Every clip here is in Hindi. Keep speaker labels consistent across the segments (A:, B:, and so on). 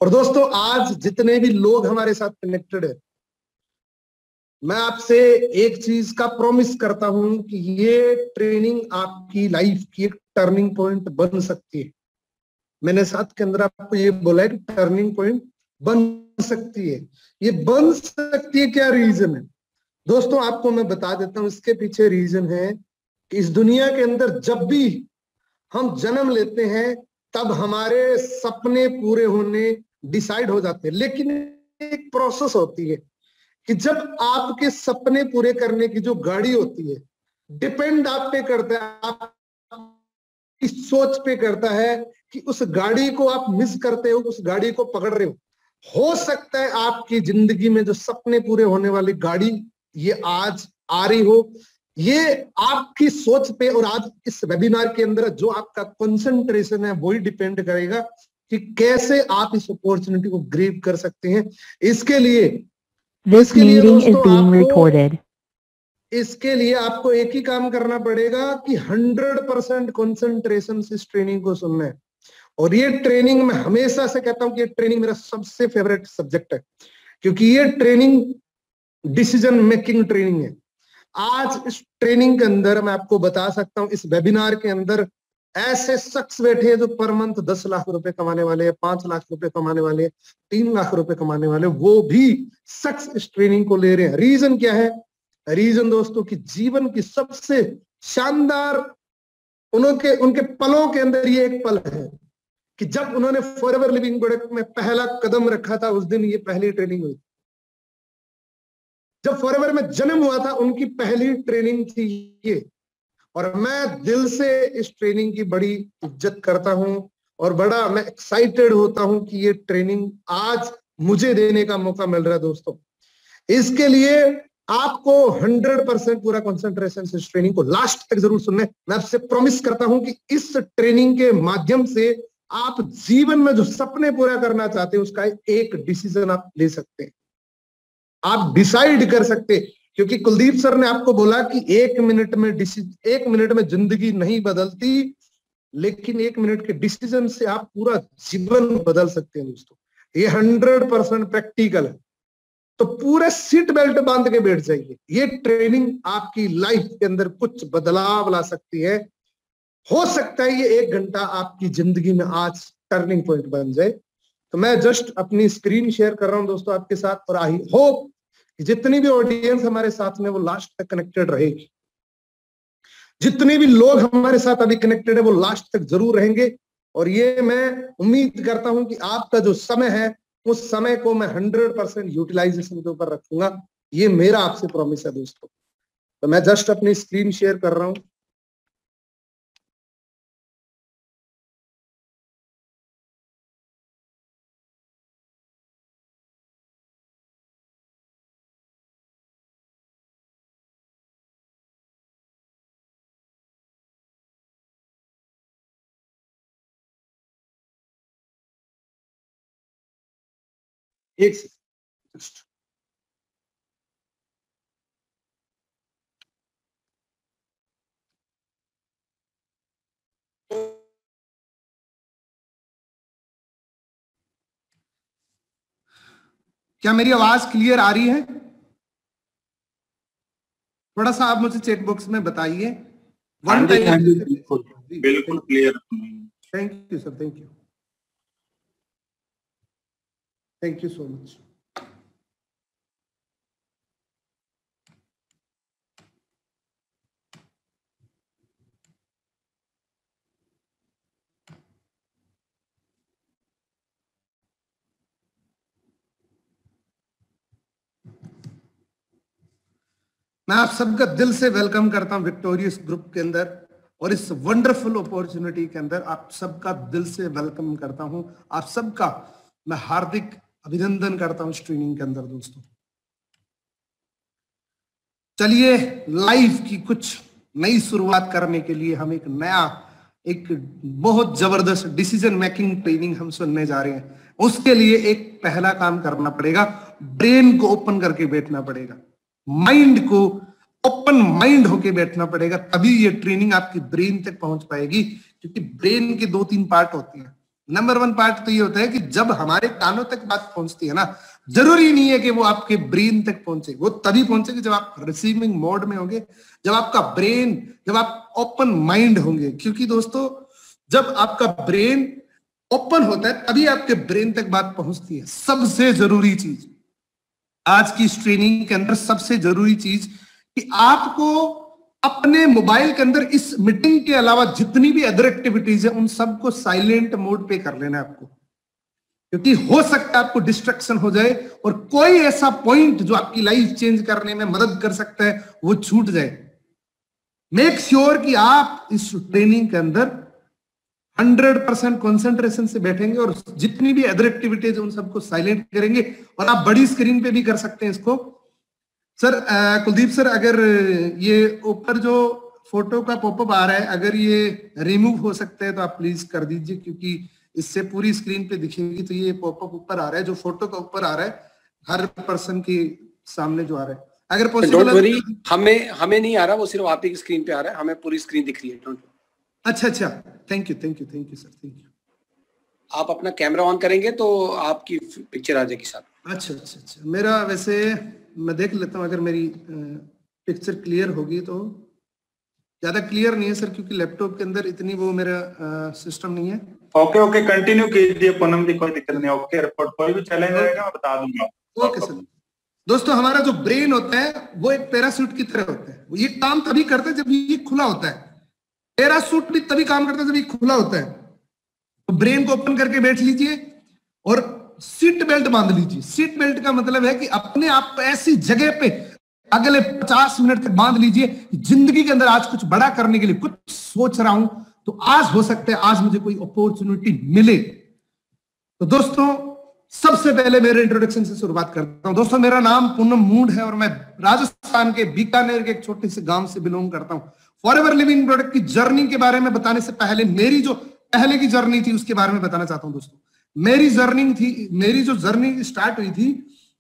A: और दोस्तों आज जितने भी लोग हमारे साथ कनेक्टेड है, मैं आपसे एक चीज का प्रॉमिस करता हूं कि ये ट्रेनिंग आपकी लाइफ की एक टर्निंग पॉइंट बन सकती है। मैंने साथ के अंदर आपको ये बोला है कि टर्निंग पॉइंट बन सकती है। ये बन सकती है, क्या रीजन है दोस्तों, आपको मैं बता देता हूं। इसके पीछे रीजन है कि इस दुनिया के अंदर जब भी हम जन्म लेते हैं तब हमारे सपने पूरे होने डिसाइड हो जाते हैं, लेकिन एक प्रोसेस होती है कि जब आपके सपने पूरे करने की जो गाड़ी होती है, डिपेंड आप पे करता है, आप इस सोच पे करता है कि उस गाड़ी को आप मिस करते हो, उस गाड़ी को पकड़ रहे हो सकता है आपकी जिंदगी में जो सपने पूरे होने वाली गाड़ी ये आज आ रही हो। ये आपकी सोच पे और आज इस वेबिनार के अंदर जो आपका कंसंट्रेशन है वही डिपेंड करेगा कि कैसे आप इस अपॉर्चुनिटी को ग्रैब कर सकते हैं। इसके लिए दोस्तों इसके लिए आपको एक ही काम करना पड़ेगा कि 100% कंसंट्रेशन से इस ट्रेनिंग को सुनना है। और ये ट्रेनिंग मैं हमेशा से कहता हूं कि ये ट्रेनिंग मेरा सबसे फेवरेट सब्जेक्ट है, क्योंकि ये ट्रेनिंग डिसीजन मेकिंग ट्रेनिंग है। आज इस ट्रेनिंग के अंदर मैं आपको बता सकता हूं, इस वेबिनार के अंदर ऐसे शख्स बैठे हैं जो पर मंथ 10 लाख रुपए कमाने वाले हैं, 5 लाख रुपए कमाने वाले, 3 लाख रुपए कमाने वाले, वो भी शख्स इस ट्रेनिंग को ले रहे हैं। रीजन क्या है? रीजन दोस्तों कि जीवन की सबसे शानदार उनके पलों के अंदर ये एक पल है कि जब उन्होंने फॉरएवर लिविंग प्रोडक्ट में पहला कदम रखा था, उस दिन ये पहली ट्रेनिंग हुई। जब फॉरएवर में जन्म हुआ था उनकी पहली ट्रेनिंग थी ये। और मैं दिल से इस ट्रेनिंग की बड़ी इज्जत करता हूं और बड़ा मैं एक्साइटेड होता हूं कि ये ट्रेनिंग आज मुझे देने का मौका मिल रहा है दोस्तों। इसके लिए आपको 100% पूरा कंसंट्रेशन से इस ट्रेनिंग को लास्ट तक जरूर सुनना है। मैं आपसे प्रॉमिस करता हूं कि इस ट्रेनिंग के माध्यम से आप जीवन में जो सपने पूरा करना चाहते हैं उसका एक डिसीजन आप ले सकते हैं, आप डिसाइड कर सकते हैं। क्योंकि कुलदीप सर ने आपको बोला कि 1 मिनट में जिंदगी नहीं बदलती, लेकिन 1 मिनट के डिसीजन से आप पूरा जीवन बदल सकते हैं दोस्तों। ये 100% प्रैक्टिकल है, तो पूरे सीट बेल्ट बांध के बैठ जाइए। ये ट्रेनिंग आपकी लाइफ के अंदर कुछ बदलाव ला सकती है। हो सकता है ये 1 घंटा आपकी जिंदगी में आज टर्निंग पॉइंट बन जाए। तो मैं जस्ट अपनी स्क्रीन शेयर कर रहा हूं दोस्तों आपके साथ, और आई होप जितनी भी ऑडियंस हमारे साथ में वो लास्ट तक कनेक्टेड रहेगी। जितने भी लोग हमारे साथ अभी कनेक्टेड है वो लास्ट तक जरूर रहेंगे। और ये मैं उम्मीद करता हूं कि आपका जो समय है उस समय को मैं 100% यूटिलाइजेशन के ऊपर रखूंगा। ये मेरा आपसे प्रॉमिस है दोस्तों। तो मैं जस्ट अपनी स्क्रीन शेयर कर रहा हूं। एक सेकंड, क्या मेरी आवाज क्लियर आ रही है? थोड़ा सा आप मुझे चैट बॉक्स में बताइए।
B: बिल्कुल clear.
A: Thank you sir, thank you so much. मैं आप सबका दिल से वेलकम करता हूं विक्टोरियस ग्रुप के अंदर, और इस वंडरफुल अपॉर्चुनिटी के अंदर आप सबका दिल से वेलकम करता हूं। आप सबका मैं हार्दिक अभिनंदन करता हूं इस ट्रेनिंग के अंदर दोस्तों। चलिए लाइफ की कुछ नई शुरुआत करने के लिए हम एक बहुत जबरदस्त डिसीजन मेकिंग ट्रेनिंग हम सुनने जा रहे हैं। उसके लिए एक पहला काम करना पड़ेगा, ब्रेन को ओपन करके बैठना पड़ेगा, माइंड को ओपन माइंड होके बैठना पड़ेगा, तभी ये ट्रेनिंग आपकी ब्रेन तक पहुंच पाएगी। क्योंकि ब्रेन के 2-3 पार्ट होते हैं। नंबर 1 पार्ट तो ये होता है कि जब हमारे कानों तक बात पहुंचती है ना, जरूरी नहीं है कि वो आपके ब्रेन तक पहुंचे, वो तभी पहुंचेगी जब आप रिसीविंग मोड में होंगे, जब आपका ब्रेन, जब आप ओपन माइंड होंगे। क्योंकि दोस्तों जब आपका ब्रेन ओपन होता है तभी आपके ब्रेन तक बात पहुंचती है। सबसे जरूरी चीज आज की इस ट्रेनिंग के अंदर, सबसे जरूरी चीज कि आपको अपने मोबाइल के अंदर इस मीटिंग के अलावा जितनी भी अदर एक्टिविटीज है उन सबको साइलेंट मोड पे कर लेना है आपको, क्योंकि हो सकता है आपको डिस्ट्रक्शन हो जाए और कोई ऐसा पॉइंट जो आपकी लाइफ चेंज करने में मदद कर सकता है वो छूट जाए। मेक श्योर कि आप इस ट्रेनिंग के अंदर 100% कंसंट्रेशन से बैठेंगे और जितनी भी अदर एक्टिविटीज उन सबको साइलेंट करेंगे। और आप बड़ी स्क्रीन पे भी कर सकते हैं इसको। सर कुलदीप सर, अगर ये ऊपर जो फोटो का पॉपअप आ रहा है अगर ये रिमूव हो सकता है तो आप प्लीज कर दीजिए, क्योंकि इससे पूरी स्क्रीन पे दिखेगी। तो ये पॉपअप ऊपर आ रहा है, जो फोटो का ऊपर आ रहा है हर पर्सन के सामने जो आ रहा है, अगर पॉसिबल।
B: डोंट वरी, हमें नहीं आ रहा, वो सिर्फ आप ही की स्क्रीन पे आ रहा है, हमें पूरी स्क्रीन दिख रही है। डोंट। अच्छा,
A: thank you sir, thank you.
B: आप अपना कैमरा ऑन करेंगे तो आपकी पिक्चर आ जाएगी साथ।
A: अच्छा, मेरा वैसे मैं देख लेता हूँ अगर मेरी पिक्चर क्लियर होगी तो। ज्यादा क्लियर नहीं है सर, क्योंकि लैपटॉप के अंदर इतनी वो मेरा सिस्टम नहीं है।
C: ओके, कंटिन्यू कीजिए पूनम जी, कोई दिक्कत नहीं। ओके, रिपोर्ट कोई भी चैलेंज रहेगा मैं बता दूंगा।
A: Okay sir. दोस्तों हमारा जो ब्रेन होता है वो एक पैराशूट की तरह होता है। वो ये काम तभी करता है जब ये खुला होता है। पैराशूट भी तभी काम करता है जब ये खुला होता है। तो ब्रेन को ओपन करके बैठ लीजिए और सीट बेल्ट बांध लीजिए। सीट बेल्ट का मतलब है कि अपने आप ऐसी जगह पे अगले 50 मिनट तक बांध लीजिए। जिंदगी के अंदर आज कुछ बड़ा करने के लिए कुछ सोच रहा हूं तो आज हो सकता है आज मुझे कोई अपॉर्चुनिटी मिले। तो दोस्तों सबसे पहले मेरे इंट्रोडक्शन से शुरुआत करता हूं। दोस्तों मेरा नाम पूनम मूड है और मैं राजस्थान के बीकानेर के एक छोटे से गांव से बिलोंग करता हूं। फॉरएवर लिविंग प्रोडक्ट की जर्नी के बारे में बताने से पहले मेरी जो पहले की जर्नी थी उसके बारे में बताना चाहता हूं। दोस्तों मेरी जो जर्नी स्टार्ट हुई थी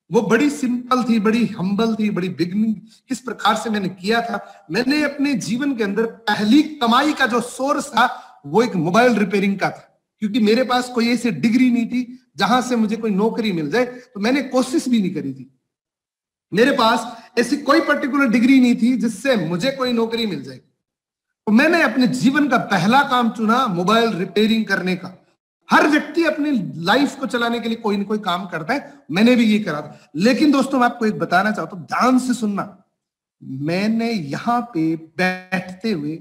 A: वो बड़ी सिंपल थी, बड़ी हम्बल थी, बड़ी बिगनिंग किस प्रकार से मैंने किया था। मैंने अपने जीवन के अंदर पहली कमाई का जो सोर्स था वो एक मोबाइल रिपेयरिंग का था, क्योंकि मेरे पास कोई ऐसी डिग्री नहीं थी जहां से मुझे कोई नौकरी मिल जाए। तो मैंने कोशिश भी नहीं करी थी। मेरे पास ऐसी कोई पर्टिकुलर डिग्री नहीं थी जिससे मुझे कोई नौकरी मिल जाए। तो मैंने अपने जीवन का पहला काम चुना मोबाइल रिपेयरिंग करने का। हर व्यक्ति अपनी लाइफ को चलाने के लिए कोई ना कोई काम करता है, मैंने भी ये करा था। लेकिन दोस्तों मैं आपको एक बताना चाहता हूं, ध्यान से सुनना। मैंने यहां पे बैठते हुए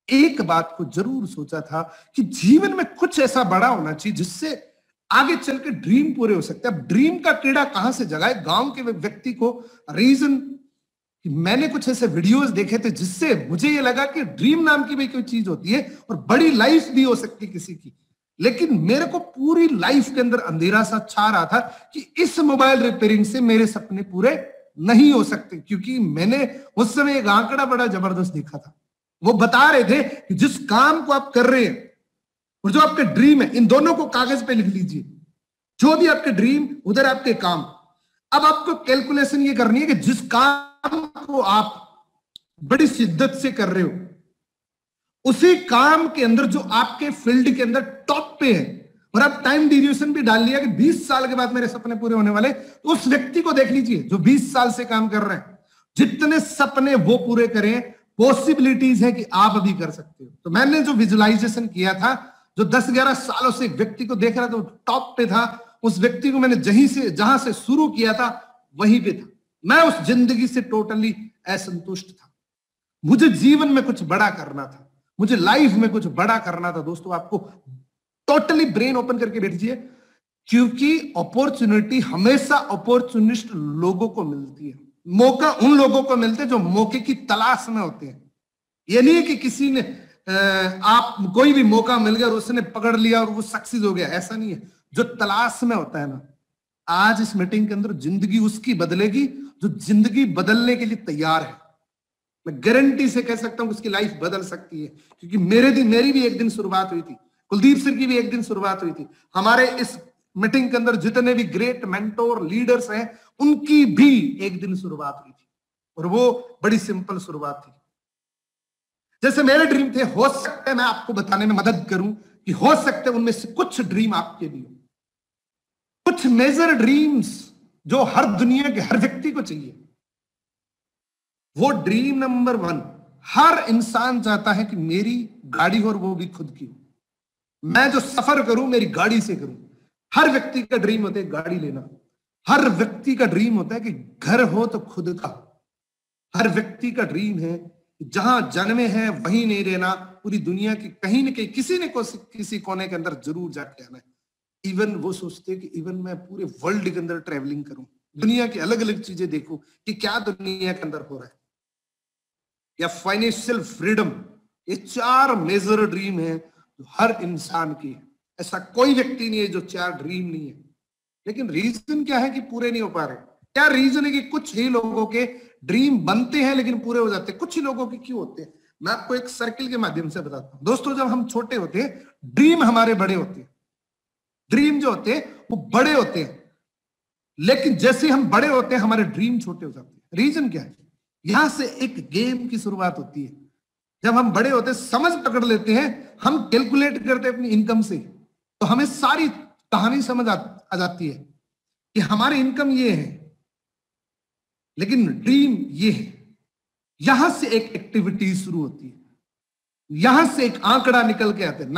A: एक बात को जरूर सोचा था कि जीवन में कुछ ऐसा बड़ा होना चाहिए जिससे आगे चल के ड्रीम पूरे हो सकते हैं। अब ड्रीम का कीड़ा कहां से जगा है गांव के व्यक्ति को? रीजन कि मैंने कुछ ऐसे वीडियोस देखे थे जिससे मुझे ये लगा कि ड्रीम नाम की भी कोई चीज होती है और बड़ी लाइफ भी हो सकती है किसी की। लेकिन मेरे को पूरी लाइफ के अंदर अंधेरा सा छा रहा था कि इस मोबाइल रिपेयरिंग से मेरे सपने पूरे नहीं हो सकते, क्योंकि मैंने उस समय एक आंकड़ा बड़ा जबरदस्त देखा था। वो बता रहे थे कि जिस काम को आप कर रहे हैं और जो आपके ड्रीम है, इन दोनों को कागज पे लिख लीजिए। जो भी आपके ड्रीम उधर आपके काम। अब आपको कैलकुलेशन ये करनी है कि जिस काम को आप बड़ी शिद्दत से कर रहे हो उसी काम के अंदर जो आपके फील्ड के अंदर टॉप पे है, और आप टाइम ड्यूरेशन भी डाल लिया कि 20 साल के बाद मेरे सपने पूरे होने वाले, तो उस व्यक्ति को देख लीजिए जो 20 साल से काम कर रहे हैं। जितने सपने वो पूरे करें, पॉसिबिलिटीज है कि आप अभी कर सकते हो। तो मैंने जो विजुअलाइजेशन किया था, जो 10-11 सालों से एक व्यक्ति को देख रहा था, टॉप पे था, उस व्यक्ति को मैंने जहां से शुरू किया था वहीं पे था। मैं उस जिंदगी से टोटली असंतुष्ट था। मुझे जीवन में कुछ बड़ा करना था, मुझे लाइफ में कुछ बड़ा करना था। दोस्तों आपको टोटली ब्रेन ओपन करके बैठिए, क्योंकि अपॉर्चुनिटी हमेशा अपॉर्चुनिस्ट लोगों को मिलती है। मौका उन लोगों को मिलते हैं जो मौके की तलाश में होते हैं। ये नहीं है कि किसी ने आप कोई भी मौका मिल गया और उसने पकड़ लिया और वो सक्सेस हो गया, ऐसा नहीं है। जो तलाश में होता है ना, आज इस मीटिंग के अंदर जिंदगी उसकी बदलेगी जो जिंदगी बदलने के लिए तैयार है। मैं गारंटी से कह सकता हूं कि उसकी लाइफ बदल सकती है, क्योंकि मेरी भी एक दिन शुरुआत हुई थी, कुलदीप सर की भी एक दिन शुरुआत हुई थी। हमारे इस मीटिंग के अंदर जितने भी ग्रेट मेंटोर लीडर्स हैं उनकी भी एक दिन शुरुआत हुई थी, और वो बड़ी सिंपल शुरुआत थी। जैसे मेरे ड्रीम थे, हो सकता है मैं आपको बताने में मदद करूं कि हो सकते उनमें से कुछ ड्रीम आपके लिए, कुछ मेजर ड्रीम्स जो हर दुनिया के हर व्यक्ति को चाहिए। वो ड्रीम नंबर 1, हर इंसान चाहता है कि मेरी गाड़ी हो और वो भी खुद की हो, मैं जो सफर करूं मेरी गाड़ी से करूं। हर व्यक्ति का ड्रीम होता है गाड़ी लेना, हर व्यक्ति का ड्रीम होता है कि घर हो तो खुद का। हर व्यक्ति का ड्रीम है जहां जन्मे हैं वहीं नहीं रहना, पूरी दुनिया की कहीं न कहीं किसी न किसी कोने के अंदर जरूर जाके आना है। इवन वो सोचते हैं कि इवन मैं पूरे वर्ल्ड के अंदर ट्रेवलिंग करूं, दुनिया की अलग अलग चीजें देखूं कि क्या दुनिया के अंदर हो रहा है, या फाइनेंशियल फ्रीडम। ये 4 मेजर ड्रीम है जो हर इंसान की है। ऐसा कोई व्यक्ति नहीं है जो 4 ड्रीम नहीं है। लेकिन रीजन क्या है कि पूरे नहीं हो पा रहे? क्या रीजन है कि कुछ ही लोगों के ड्रीम बनते हैं लेकिन पूरे हो जाते हैं, कुछ ही लोगों के क्यों होते हैं? मैं आपको एक सर्किल के माध्यम से बताता हूं। दोस्तों, जब हम छोटे होते हैं ड्रीम हमारे बड़े होते हैं, ड्रीम जो होते हैं वो बड़े होते हैं, लेकिन जैसे हम बड़े होते हैं हमारे ड्रीम छोटे हो जाते हैं। रीजन क्या है? यहां से एक गेम की शुरुआत होती है। जब हम बड़े होते हैं, समझ पकड़ लेते हैं, हम कैलकुलेट करते हैं अपनी इनकम से, तो हमें सारी कहानी समझ आ जाती है कि हमारी इनकम ये है लेकिन ड्रीम ये है। यहां से एक एक्टिविटी शुरू होती है, यहां से एक आंकड़ा निकल के आते हैं।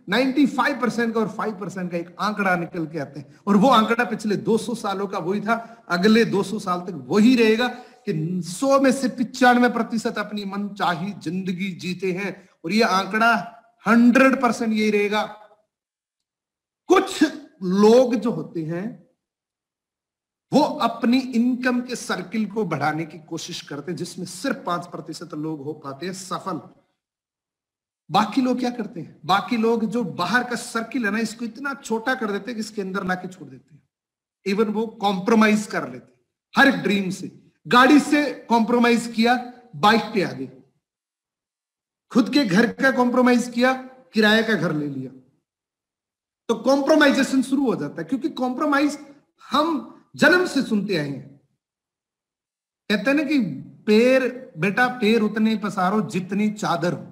A: 95% का और 5% का एक आंकड़ा निकल के आते हैं, और वो आंकड़ा पिछले 200 सालों का वही था, अगले 200 साल तक वही रहेगा कि 100 में से 95% अपनी मनचाही जिंदगी जीते हैं, और ये आंकड़ा 100% यही रहेगा। कुछ लोग जो होते हैं वो अपनी इनकम के सर्किल को बढ़ाने की कोशिश करते हैं, जिसमें सिर्फ 5% लोग हो पाते हैं सफल। बाकी लोग क्या करते हैं? बाकी लोग जो बाहर का सर्किल है ना, इसको इतना छोटा कर देते हैं कि इसके अंदर लाके छोड़ देते हैं। इवन वो कॉम्प्रोमाइज कर लेते हैं हर एक ड्रीम से। गाड़ी से कॉम्प्रोमाइज किया, बाइक पे आ गए। खुद के घर का कॉम्प्रोमाइज किया, किराए का घर ले लिया। तो कॉम्प्रोमाइजेशन शुरू हो जाता है, क्योंकि कॉम्प्रोमाइज हम जन्म से सुनते आए हैं। कहते हैं ना कि बेटा पैर उतने पसारो जितनी चादर हो,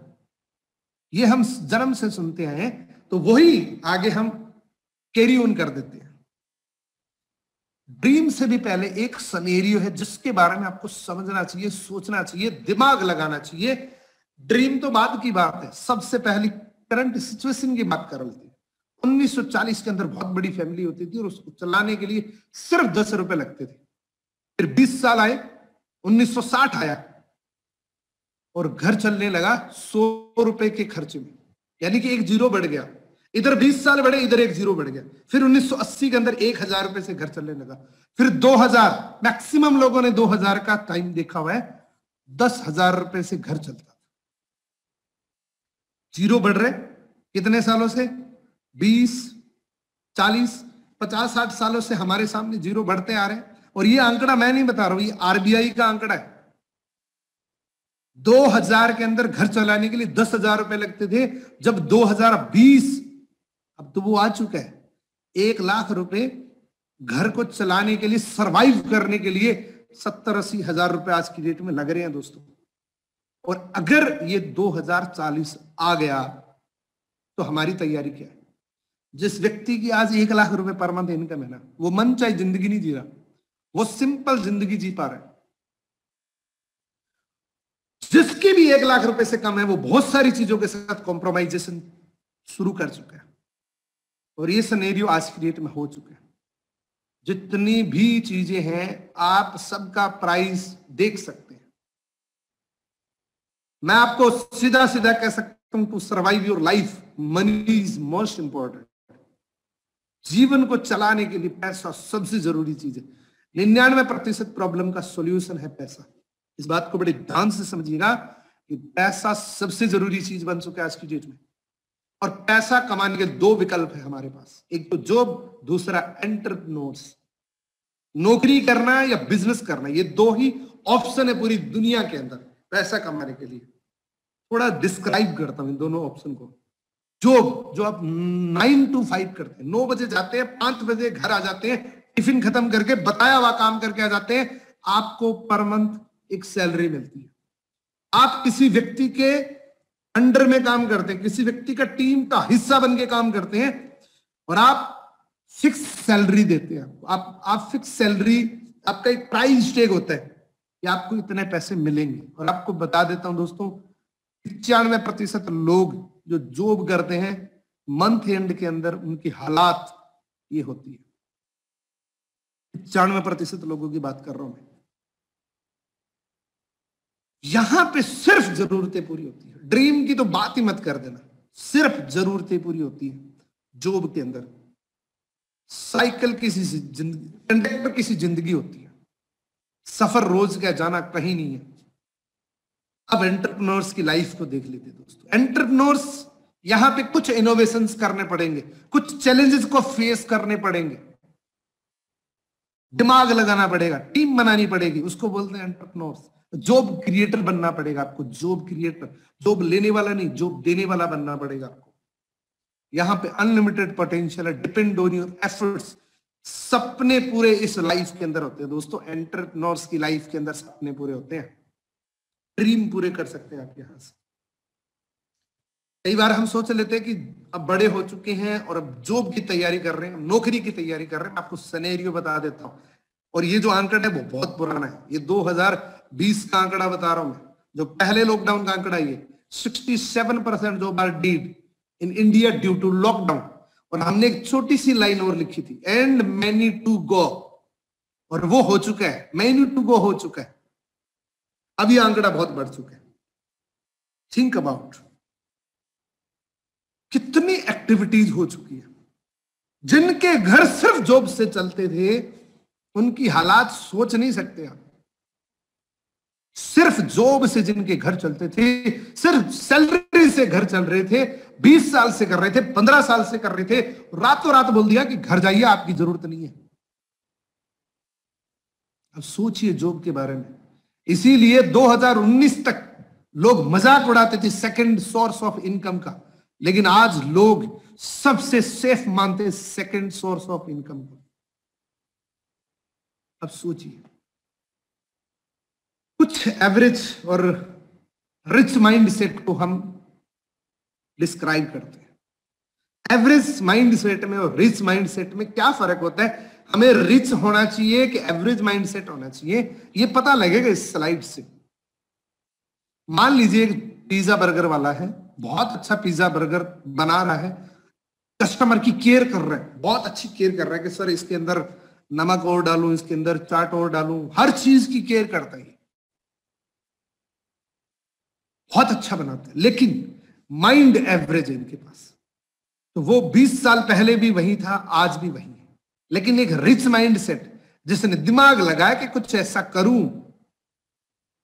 A: ये हम जन्म से सुनते आए हैं, तो वही आगे हम कैरी ऑन कर देते हैं। ड्रीम से भी पहले एक सिनेरियो है जिसके बारे में आपको समझना चाहिए, सोचना चाहिए, दिमाग लगाना चाहिए। ड्रीम तो बाद की बात है, सबसे पहली करंट सिचुएशन की बात कर लेते हैं। 1940 के अंदर बहुत बड़ी फैमिली होती थी और उसको चलाने के लिए सिर्फ 10 रुपए लगते थे। फिर 20 साल आए, 1960 आया और घर चलने लगा 100 रुपए के खर्चे में, यानी कि एक जीरो बढ़ गया। इधर 20 साल बढ़े, इधर एक जीरो बढ़ गया। फिर 1980 के अंदर 1000 रुपए से घर चलने लगा। फिर 2000, मैक्सिमम लोगों ने 2000 का टाइम देखा हुआ है, 10,000 रुपए से घर चलता था। जीरो बढ़ रहे कितने सालों से? 20, 40, 50, 60 सालों से हमारे सामने जीरो बढ़ते आ रहे हैं। और ये आंकड़ा मैं नहीं बता रहा हूं, ये आरबीआई का आंकड़ा है। 2000 के अंदर घर चलाने के लिए 10,000 रुपए लगते थे, जब 2020, अब तो वो आ चुका है 1 लाख रुपए घर को चलाने के लिए, सरवाइव करने के लिए 70-80 हजार रुपए आज की डेट में लग रहे हैं दोस्तों। और अगर ये 2040 आ गया तो हमारी तैयारी क्या है? जिस व्यक्ति की आज 1 लाख रुपए पर मंथ इनकम है ना, वो मन चाहे जिंदगी नहीं जी रहा, वो सिंपल जिंदगी जी पा रहा है। जिसकी भी 1 लाख रुपए से कम है, वो बहुत सारी चीजों के साथ कॉम्प्रोमाइजेशन शुरू कर चुका है। और ये सिनेरियो आज की डेट में हो चुका है। जितनी भी चीजें हैं, आप सबका प्राइस देख सकते हैं। मैं आपको सीधा सीधा कह सकता हूं, to survive your life money is most important. जीवन को चलाने के लिए पैसा सबसे जरूरी चीज है। 99% प्रॉब्लम का सॉल्यूशन है पैसा। इस बात को बड़े ध्यान से समझिएगा कि पैसा सबसे जरूरी चीज बन चुका है आज की डेट में। और पैसा कमाने के 2 विकल्प है हमारे पास, एक तो जॉब, दूसरा एंटरप्रेन्योर्स। नौकरी करना या बिजनेस करना, ये 2 ही ऑप्शन है पूरी दुनिया के अंदर पैसा कमाने के लिए। थोड़ा डिस्क्राइब करता हूं इन दोनों ऑप्शन को। जॉब, जो आप 9 to 5 करते हैं, 9 बजे जाते हैं, 5 बजे घर आ जाते हैं, टिफिन खत्म करके बताया हुआ काम करके आ जाते हैं, आपको पर मंथ एक सैलरी मिलती है। आप किसी व्यक्ति के अंडर में काम करते हैं, किसी व्यक्ति का टीम का हिस्सा बन के काम करते हैं, और आप फिक्स सैलरी देते हैं। आप फिक्स सैलरी, आपका एक प्राइस टैग होता है कि आपको इतने पैसे मिलेंगे। और आपको बता देता हूं दोस्तों, 95% लोग जो जॉब करते हैं मंथ एंड के अंदर उनकी हालात ये होती है। 95% लोगों की बात कर रहा हूं मैं। यहां पे सिर्फ जरूरतें पूरी होती है, ड्रीम की तो बात ही मत कर देना, सिर्फ जरूरतें पूरी होती है जॉब के अंदर। साइकिल किसी जिंदगी, कंडक्टर किसी जिंदगी होती है, सफर रोज का जाना कहीं नहीं है। अब एंटरप्रेन्योर्स की लाइफ को देख लेते दोस्तों। एंटरप्रेन्योर्स यहां पे कुछ इनोवेशंस करने पड़ेंगे, कुछ चैलेंजेस को फेस करने पड़ेंगे, दिमाग लगाना पड़ेगा, टीम बनानी पड़ेगी, उसको बोलते हैं एंटरप्रेन्योर्स। जॉब क्रिएटर बनना पड़ेगा आपको, जॉब क्रिएटर, जॉब लेने वाला नहीं, जॉब देने वाला बनना पड़ेगा आपको। यहां पे अनलिमिटेड पोटेंशियल है, डिपेंड ऑन योर एफर्ट्स। सपने पूरे इस लाइफ के अंदर होते हैं दोस्तों, एंटरप्रेन्योर्स की लाइफ के अंदर सपने पूरे होते हैं, ड्रीम पूरे कर सकते हैं आप यहां से। कई बार हम सोच लेते हैं कि अब बड़े हो चुके हैं और अब जॉब की तैयारी कर रहे हैं, नौकरी की तैयारी कर रहे हैं। आपको सिनेरियो बता देता हूं, और ये जो आंकड़ा है वो बहुत पुराना है, ये 2020 का आंकड़ा बता रहा हूं मैं, जो पहले लॉकडाउन का आंकड़ा। ये 67% job are dead in India due to lockdown. और हमने एक छोटी सी लाइन और लिखी थी, एंड मैनी टू गो, और वो हो चुका है, मैनी टू गो हो चुका है। अब ये आंकड़ा बहुत बढ़ चुका है। थिंक अबाउट कितनी एक्टिविटीज हो चुकी है। जिनके घर सिर्फ जॉब से चलते थे उनकी हालात सोच नहीं सकते आप। सिर्फ जॉब से जिनके घर चलते थे, सिर्फ सैलरी से घर चल रहे थे, 20 साल से कर रहे थे, 15 साल से कर रहे थे, रातों रात बोल दिया कि घर जाइए, आपकी जरूरत नहीं है। अब सोचिए जॉब के बारे में। इसीलिए 2019 तक लोग मजाक उड़ाते थे सेकंड सोर्स ऑफ इनकम का, लेकिन आज लोग सबसे सेफ मानते सेकंड सोर्स ऑफ इनकम को। अब सोचिए, कुछ एवरेज और रिच माइंड सेट को हम डिस्क्राइब करते हैं। एवरेज माइंड सेट में और रिच माइंड सेट में क्या फर्क होता है? हमें रिच होना चाहिए कि एवरेज माइंड सेट होना चाहिए, ये पता लगेगा इस स्लाइड से। मान लीजिए एक पिज्जा बर्गर वाला है, बहुत अच्छा पिज्जा बर्गर बना रहा है, कस्टमर की केयर कर रहा है, बहुत अच्छी केयर कर रहा है कि सर इसके अंदर नमक और डालूं, इसके अंदर चाट और डालूं, हर चीज की केयर करता है, बहुत अच्छा बनाते हैं। लेकिन माइंड एवरेज है इनके पास, तो वो 20 साल पहले भी वही था, आज भी वही है। लेकिन एक रिच माइंड सेट जिसने दिमाग लगाया कि कुछ ऐसा करूं,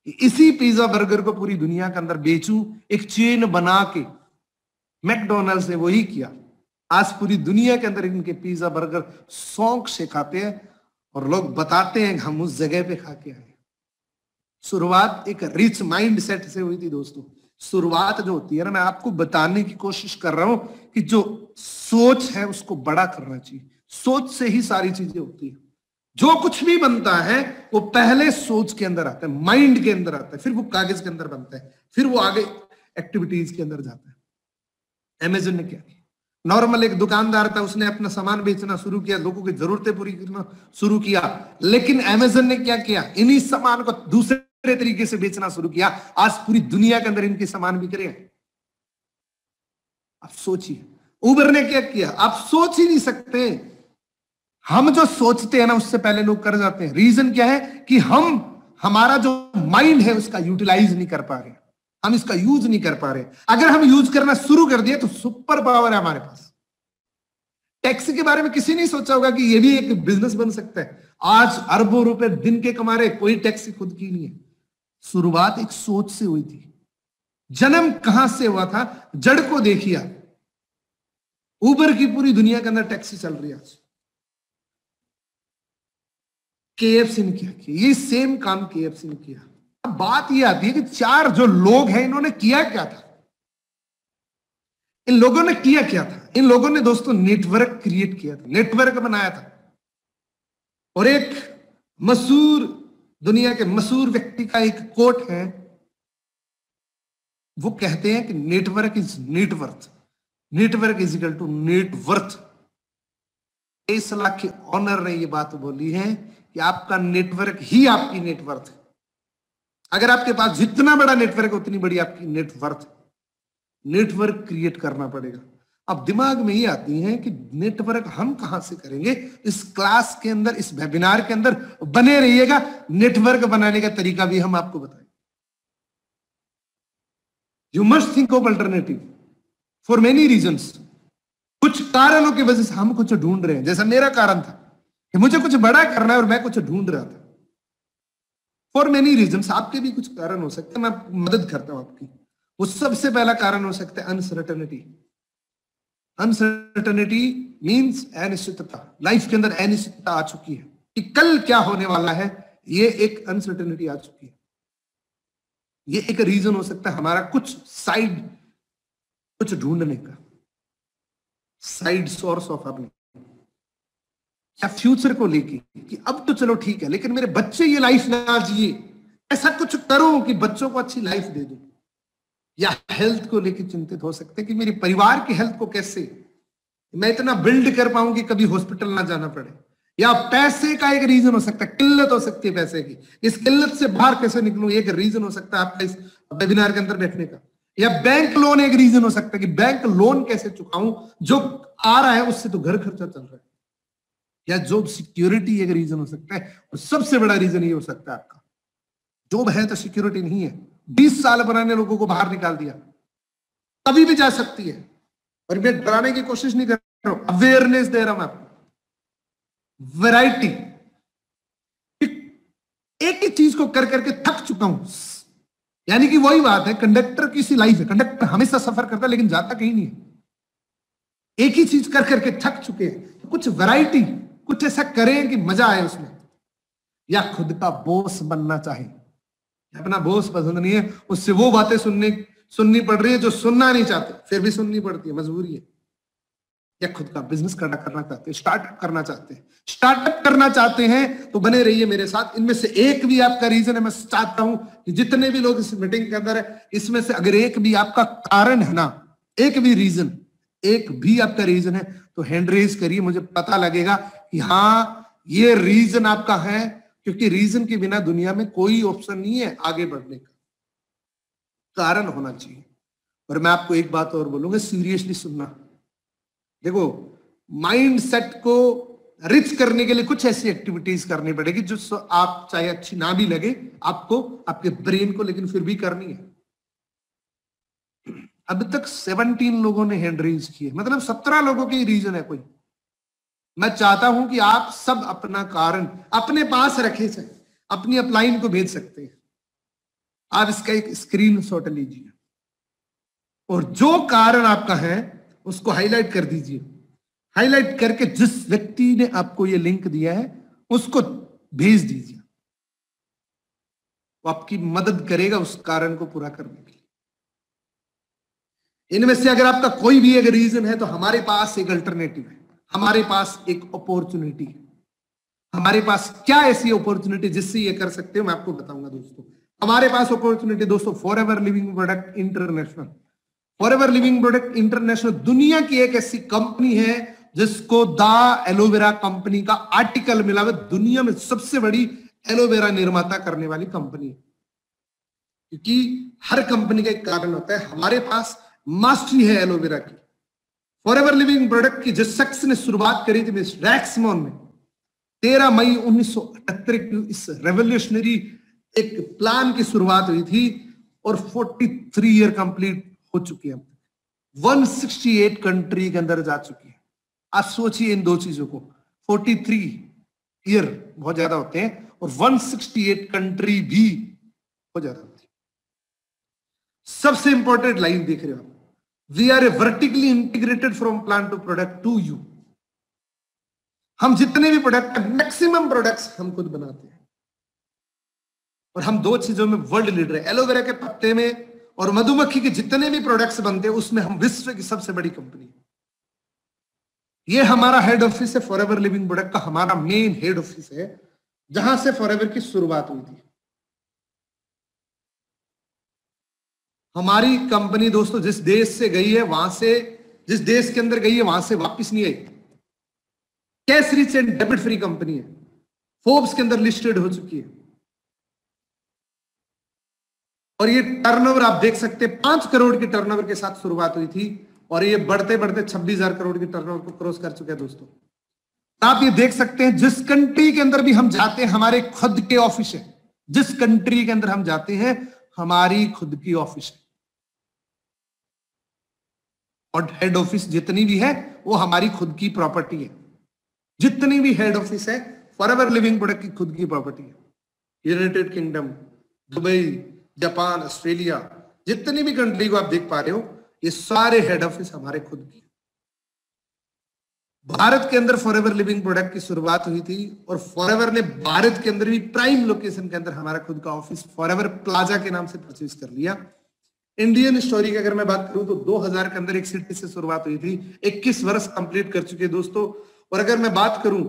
A: इसी पिज्जा बर्गर को पूरी दुनिया के अंदर बेचूं, एक चेन बना के, मैकडोनल्ड्स ने वही किया। आज पूरी दुनिया के अंदर इनके पिज्जा बर्गर शौक से खाते हैं और लोग बताते हैं हम उस जगह पे खा के आए। शुरुआत एक रिच माइंड सेट से हुई थी दोस्तों। शुरुआत जो होती है ना, मैं आपको बताने की कोशिश कर रहा हूं कि जो सोच है उसको बड़ा करना चाहिए। सोच से ही सारी चीजें होती है। जो कुछ भी बनता है वो पहले सोच के अंदर आता है, माइंड के अंदर आता है, फिर वो कागज के अंदर बनता है, फिर वो आगे एक्टिविटीज के अंदर जाता है। अमेज़न ने क्या किया? नॉर्मल एक दुकानदार था, उसने अपना सामान बेचना शुरू किया, लोगों की जरूरतें पूरी करना शुरू किया। लेकिन अमेज़न ने क्या किया? इन्हीं सामान को दूसरे तरीके से बेचना शुरू किया। आज पूरी दुनिया के अंदर इनके सामान बिक रहे हैं। आप सोचिए, उबर ने क्या किया? आप सोच ही नहीं सकते। हम जो सोचते हैं ना, उससे पहले लोग कर जाते हैं। रीजन क्या है कि हमारा जो माइंड है उसका यूटिलाइज नहीं कर पा रहे, हम इसका यूज नहीं कर पा रहे। अगर हम यूज करना शुरू कर दिए तो सुपर पावर है हमारे पास। टैक्सी के बारे में किसी ने सोचा होगा कि ये भी एक बिजनेस बन सकता है। आज अरबों रुपए दिन के कमा रहे, कोई टैक्सी खुद की नहीं है। शुरुआत एक सोच से हुई थी। जन्म कहां से हुआ था? जड़ को देखिए। उबर की पूरी दुनिया के अंदर टैक्सी चल रही है आज। KFC ने क्या किया? ये सेम काम KFC ने किया। अब बात ये आती है कि चार जो लोग हैं, इन्होंने किया क्या था? इन लोगों ने किया क्या था? इन लोगों ने दोस्तों नेटवर्क क्रिएट किया था, नेटवर्क बनाया था। और एक मशहूर, दुनिया के मशहूर व्यक्ति का एक कोट है, वो कहते हैं कि network is net worth, network is equal to net worth. 23 lakh के ऑनर ने ये बात बोली है कि आपका नेटवर्क ही आपकी नेटवर्थ है। अगर आपके पास जितना बड़ा नेटवर्क है उतनी बड़ी आपकी नेटवर्थ। नेटवर्क क्रिएट करना पड़ेगा। अब दिमाग में ये आती है कि नेटवर्क हम कहां से करेंगे। इस क्लास के अंदर, इस वेबिनार के अंदर बने रहिएगा, नेटवर्क बनाने का तरीका भी हम आपको बताएंगे। You must think of alternative for many reasons. कुछ कारणों की वजह से हम कुछ ढूंढ रहे हैं। जैसा मेरा कारण था कि मुझे कुछ बड़ा करना है और मैं कुछ ढूंढ रहा था। फॉर मेनी रीजंस, आपके भी कुछ कारण हो सकते हैं, मैं मदद करता हूं आपकी। वो सबसे पहला कारण हो सकता है अनसर्टेनिटी। अनसर्टेनिटी मींस अनिश्चितता। लाइफ के अंदर अनिश्चितता आ चुकी है कि कल क्या होने वाला है, ये एक अनसर्टेनिटी आ चुकी है। ये एक रीजन हो सकता है हमारा कुछ साइड, कुछ ढूंढने का साइड सोर्स ऑफ अर्निंग, या फ्यूचर को लेके कि अब तो चलो ठीक है लेकिन मेरे बच्चे ये लाइफ ना जिए, ऐसा कुछ करूं कि बच्चों को अच्छी लाइफ दे दूं। या हेल्थ को लेके चिंतित हो सकते हैं कि मेरे परिवार की हेल्थ को कैसे मैं इतना बिल्ड कर पाऊं कि कभी हॉस्पिटल ना जाना पड़े। या पैसे का एक रीजन हो सकता है, किल्लत हो सकती है पैसे की, इस किल्लत से बाहर कैसे निकलूं, एक रीजन हो सकता है आपका इस वेबिनार के अंदर बैठने का। या बैंक लोन एक रीजन हो सकता है कि बैंक लोन कैसे चुकाऊं, जो आ रहा है उससे तो घर खर्चा चल रहा है। या जॉब सिक्योरिटी एक रीजन हो सकता है, और सबसे बड़ा रीजन ये हो सकता है आपका जॉब है तो सिक्योरिटी नहीं है। 20 साल बनाने लोगों को बाहर निकाल दिया, कभी भी जा सकती है। और मैं डराने की कोशिश नहीं कर रहा हूं, अवेयरनेस दे रहा हूं आपको। वैरायटी, एक ही चीज को कर करके थक चुका हूं। यानी कि वही बात है, कंडक्टर की सी लाइफ है, कंडक्टर हमेशा सफर करता है लेकिन जाता कहीं नहीं है। एक ही चीज कर करके थक चुके हैं, तो कुछ वैरायटी, कुछ ऐसा करें कि मजा आए उसमें। या खुद का बॉस बनना चाहे, अपना बॉस पसंद नहीं है, उससे वो बातें सुननी पड़ रही है जो सुनना नहीं चाहते, फिर भी सुननी पड़ती है, मजबूरी है। या खुद का बिजनेस करना चाहते हैं, स्टार्टअप करना चाहते हैं। स्टार्टअप करना चाहते हैं तो बने रहिए मेरे साथ। इनमें से एक भी आपका रीजन है, मैं चाहता हूं कि जितने भी लोग इस मीटिंग के अंदर है, इसमें से अगर एक भी आपका कारण है ना, एक भी रीजन, एक भी आपका रीजन है तो हैंड रेज करिए, मुझे पता लगेगा कि हाँ ये रीजन आपका है। क्योंकि रीजन के बिना दुनिया में कोई ऑप्शन नहीं है आगे बढ़ने का, कारण होना चाहिए। और मैं आपको एक बात और बोलूंगा, सीरियसली सुनना। देखो, माइंड सेट को रिच करने के लिए कुछ ऐसी एक्टिविटीज करनी पड़ेगी जो आप चाहे अच्छी ना भी लगे आपको, आपके ब्रेन को, लेकिन फिर भी करनी है। अब तक 17 लोगों ने हैंड रेज किए, मतलब 17 लोगों की रीजन है कोई। मैं चाहता हूं कि आप सब अपना कारण अपने पास रखे से अपनी अपलाइन को भेज सकते हैं। आप इसका एक स्क्रीनशॉट लीजिए और जो कारण आपका है उसको हाईलाइट कर दीजिए। हाईलाइट करके जिस व्यक्ति ने आपको ये लिंक दिया है उसको भेज दीजिए। वो आपकी मदद करेगा उस कारण को पूरा करने के लिए। इनमें से अगर आपका कोई भी एक रीजन है तो हमारे पास एक अल्टरनेटिव है, हमारे पास एक अपॉर्चुनिटी है। हमारे पास क्या ऐसी अपॉर्चुनिटी जिससे ये कर सकते हो, मैं आपको बताऊंगा दोस्तों। हमारे पास अपॉर्चुनिटी दोस्तों, forever living product international. Forever living product international दुनिया की एक ऐसी कंपनी है जिसको द एलोवेरा कंपनी का आर्टिकल मिला हुआ, दुनिया में सबसे बड़ी एलोवेरा निर्माता करने वाली कंपनी है। क्योंकि हर कंपनी का एक कारण होता है, हमारे पास मास्टरी है एलोवेरा की। फॉरएवर लिविंग प्रोडक्ट की जिस शख्स ने शुरुआत करी थी मिस रैक्समोन ने, 13 मई 1978 की इस रेवोल्यूशनरी एक प्लान की शुरुआत हुई थी और 43 ईयर कंप्लीट हो चुकी है। 168 कंट्री के अंदर जा चुकी है। आज सोचिए इन दो चीजों को, 43 ईयर बहुत ज्यादा होते हैं और 168 कंट्री भी बहुत ज्यादा होती है। सबसे इंपॉर्टेंट लाइन देख रहे हो आप, we are a vertically integrated from plant to product to you. हम जितने भी प्रोडक्ट, मैक्सिमम प्रोडक्ट्स हम खुद बनाते हैं और हम दो चीजों में वर्ल्ड लीडर है। एलोवेरा के पत्ते में और मधुमक्खी के जितने भी प्रोडक्ट्स बनते हैं उसमें हम विश्व की सबसे बड़ी कंपनी। ये हमारा हेड ऑफिस है, फॉरएवर लिविंग प्रोडक्ट का हमारा मेन हेड ऑफिस है, जहां से फॉरएवर की शुरुआत हुई थी। हमारी कंपनी दोस्तों जिस देश से गई है वहां से, जिस देश के अंदर गई है वहां से वापस नहीं आई। कैश रिच एंड डेबिट फ्री कंपनी है, फोर्ब्स के अंदर लिस्टेड हो चुकी है। और ये टर्नओवर आप देख सकते हैं 5 करोड़ की टर्नओवर के साथ शुरुआत हुई थी और ये बढ़ते बढ़ते 26,000 करोड़ की टर्नओवर को क्रॉस कर चुके हैं दोस्तों। आप ये देख सकते हैं जिस कंट्री के अंदर भी हम जाते हैं हमारे खुद के ऑफिस है, जिस कंट्री के अंदर हम जाते हैं हमारी खुद की ऑफिस है और हेड ऑफिस जितनी भी है वो हमारी खुद की प्रॉपर्टी है। जितनी भी हेड ऑफिस है फॉरएवर लिविंग प्रोडक्ट की खुद की प्रॉपर्टी है। United kingdom, Dubai, Japan, Australia, जितनी भी कंट्री को आप देख पा रहे हो ये सारे हेड ऑफिस हमारे खुद की। भारत के अंदर फॉरएवर लिविंग प्रोडक्ट की शुरुआत हुई थी और फॉरएवर ने भारत के अंदर भी प्राइम लोकेशन के अंदर हमारा खुद का ऑफिस फॉरएवर प्लाजा के नाम से परचेज कर लिया। इंडियन स्टोरी की अगर मैं बात करूं तो 2000 के अंदर एक सिटी से शुरुआत हुई थी, 21 वर्ष कंप्लीट कर चुके दोस्तों। और अगर मैं बात करूं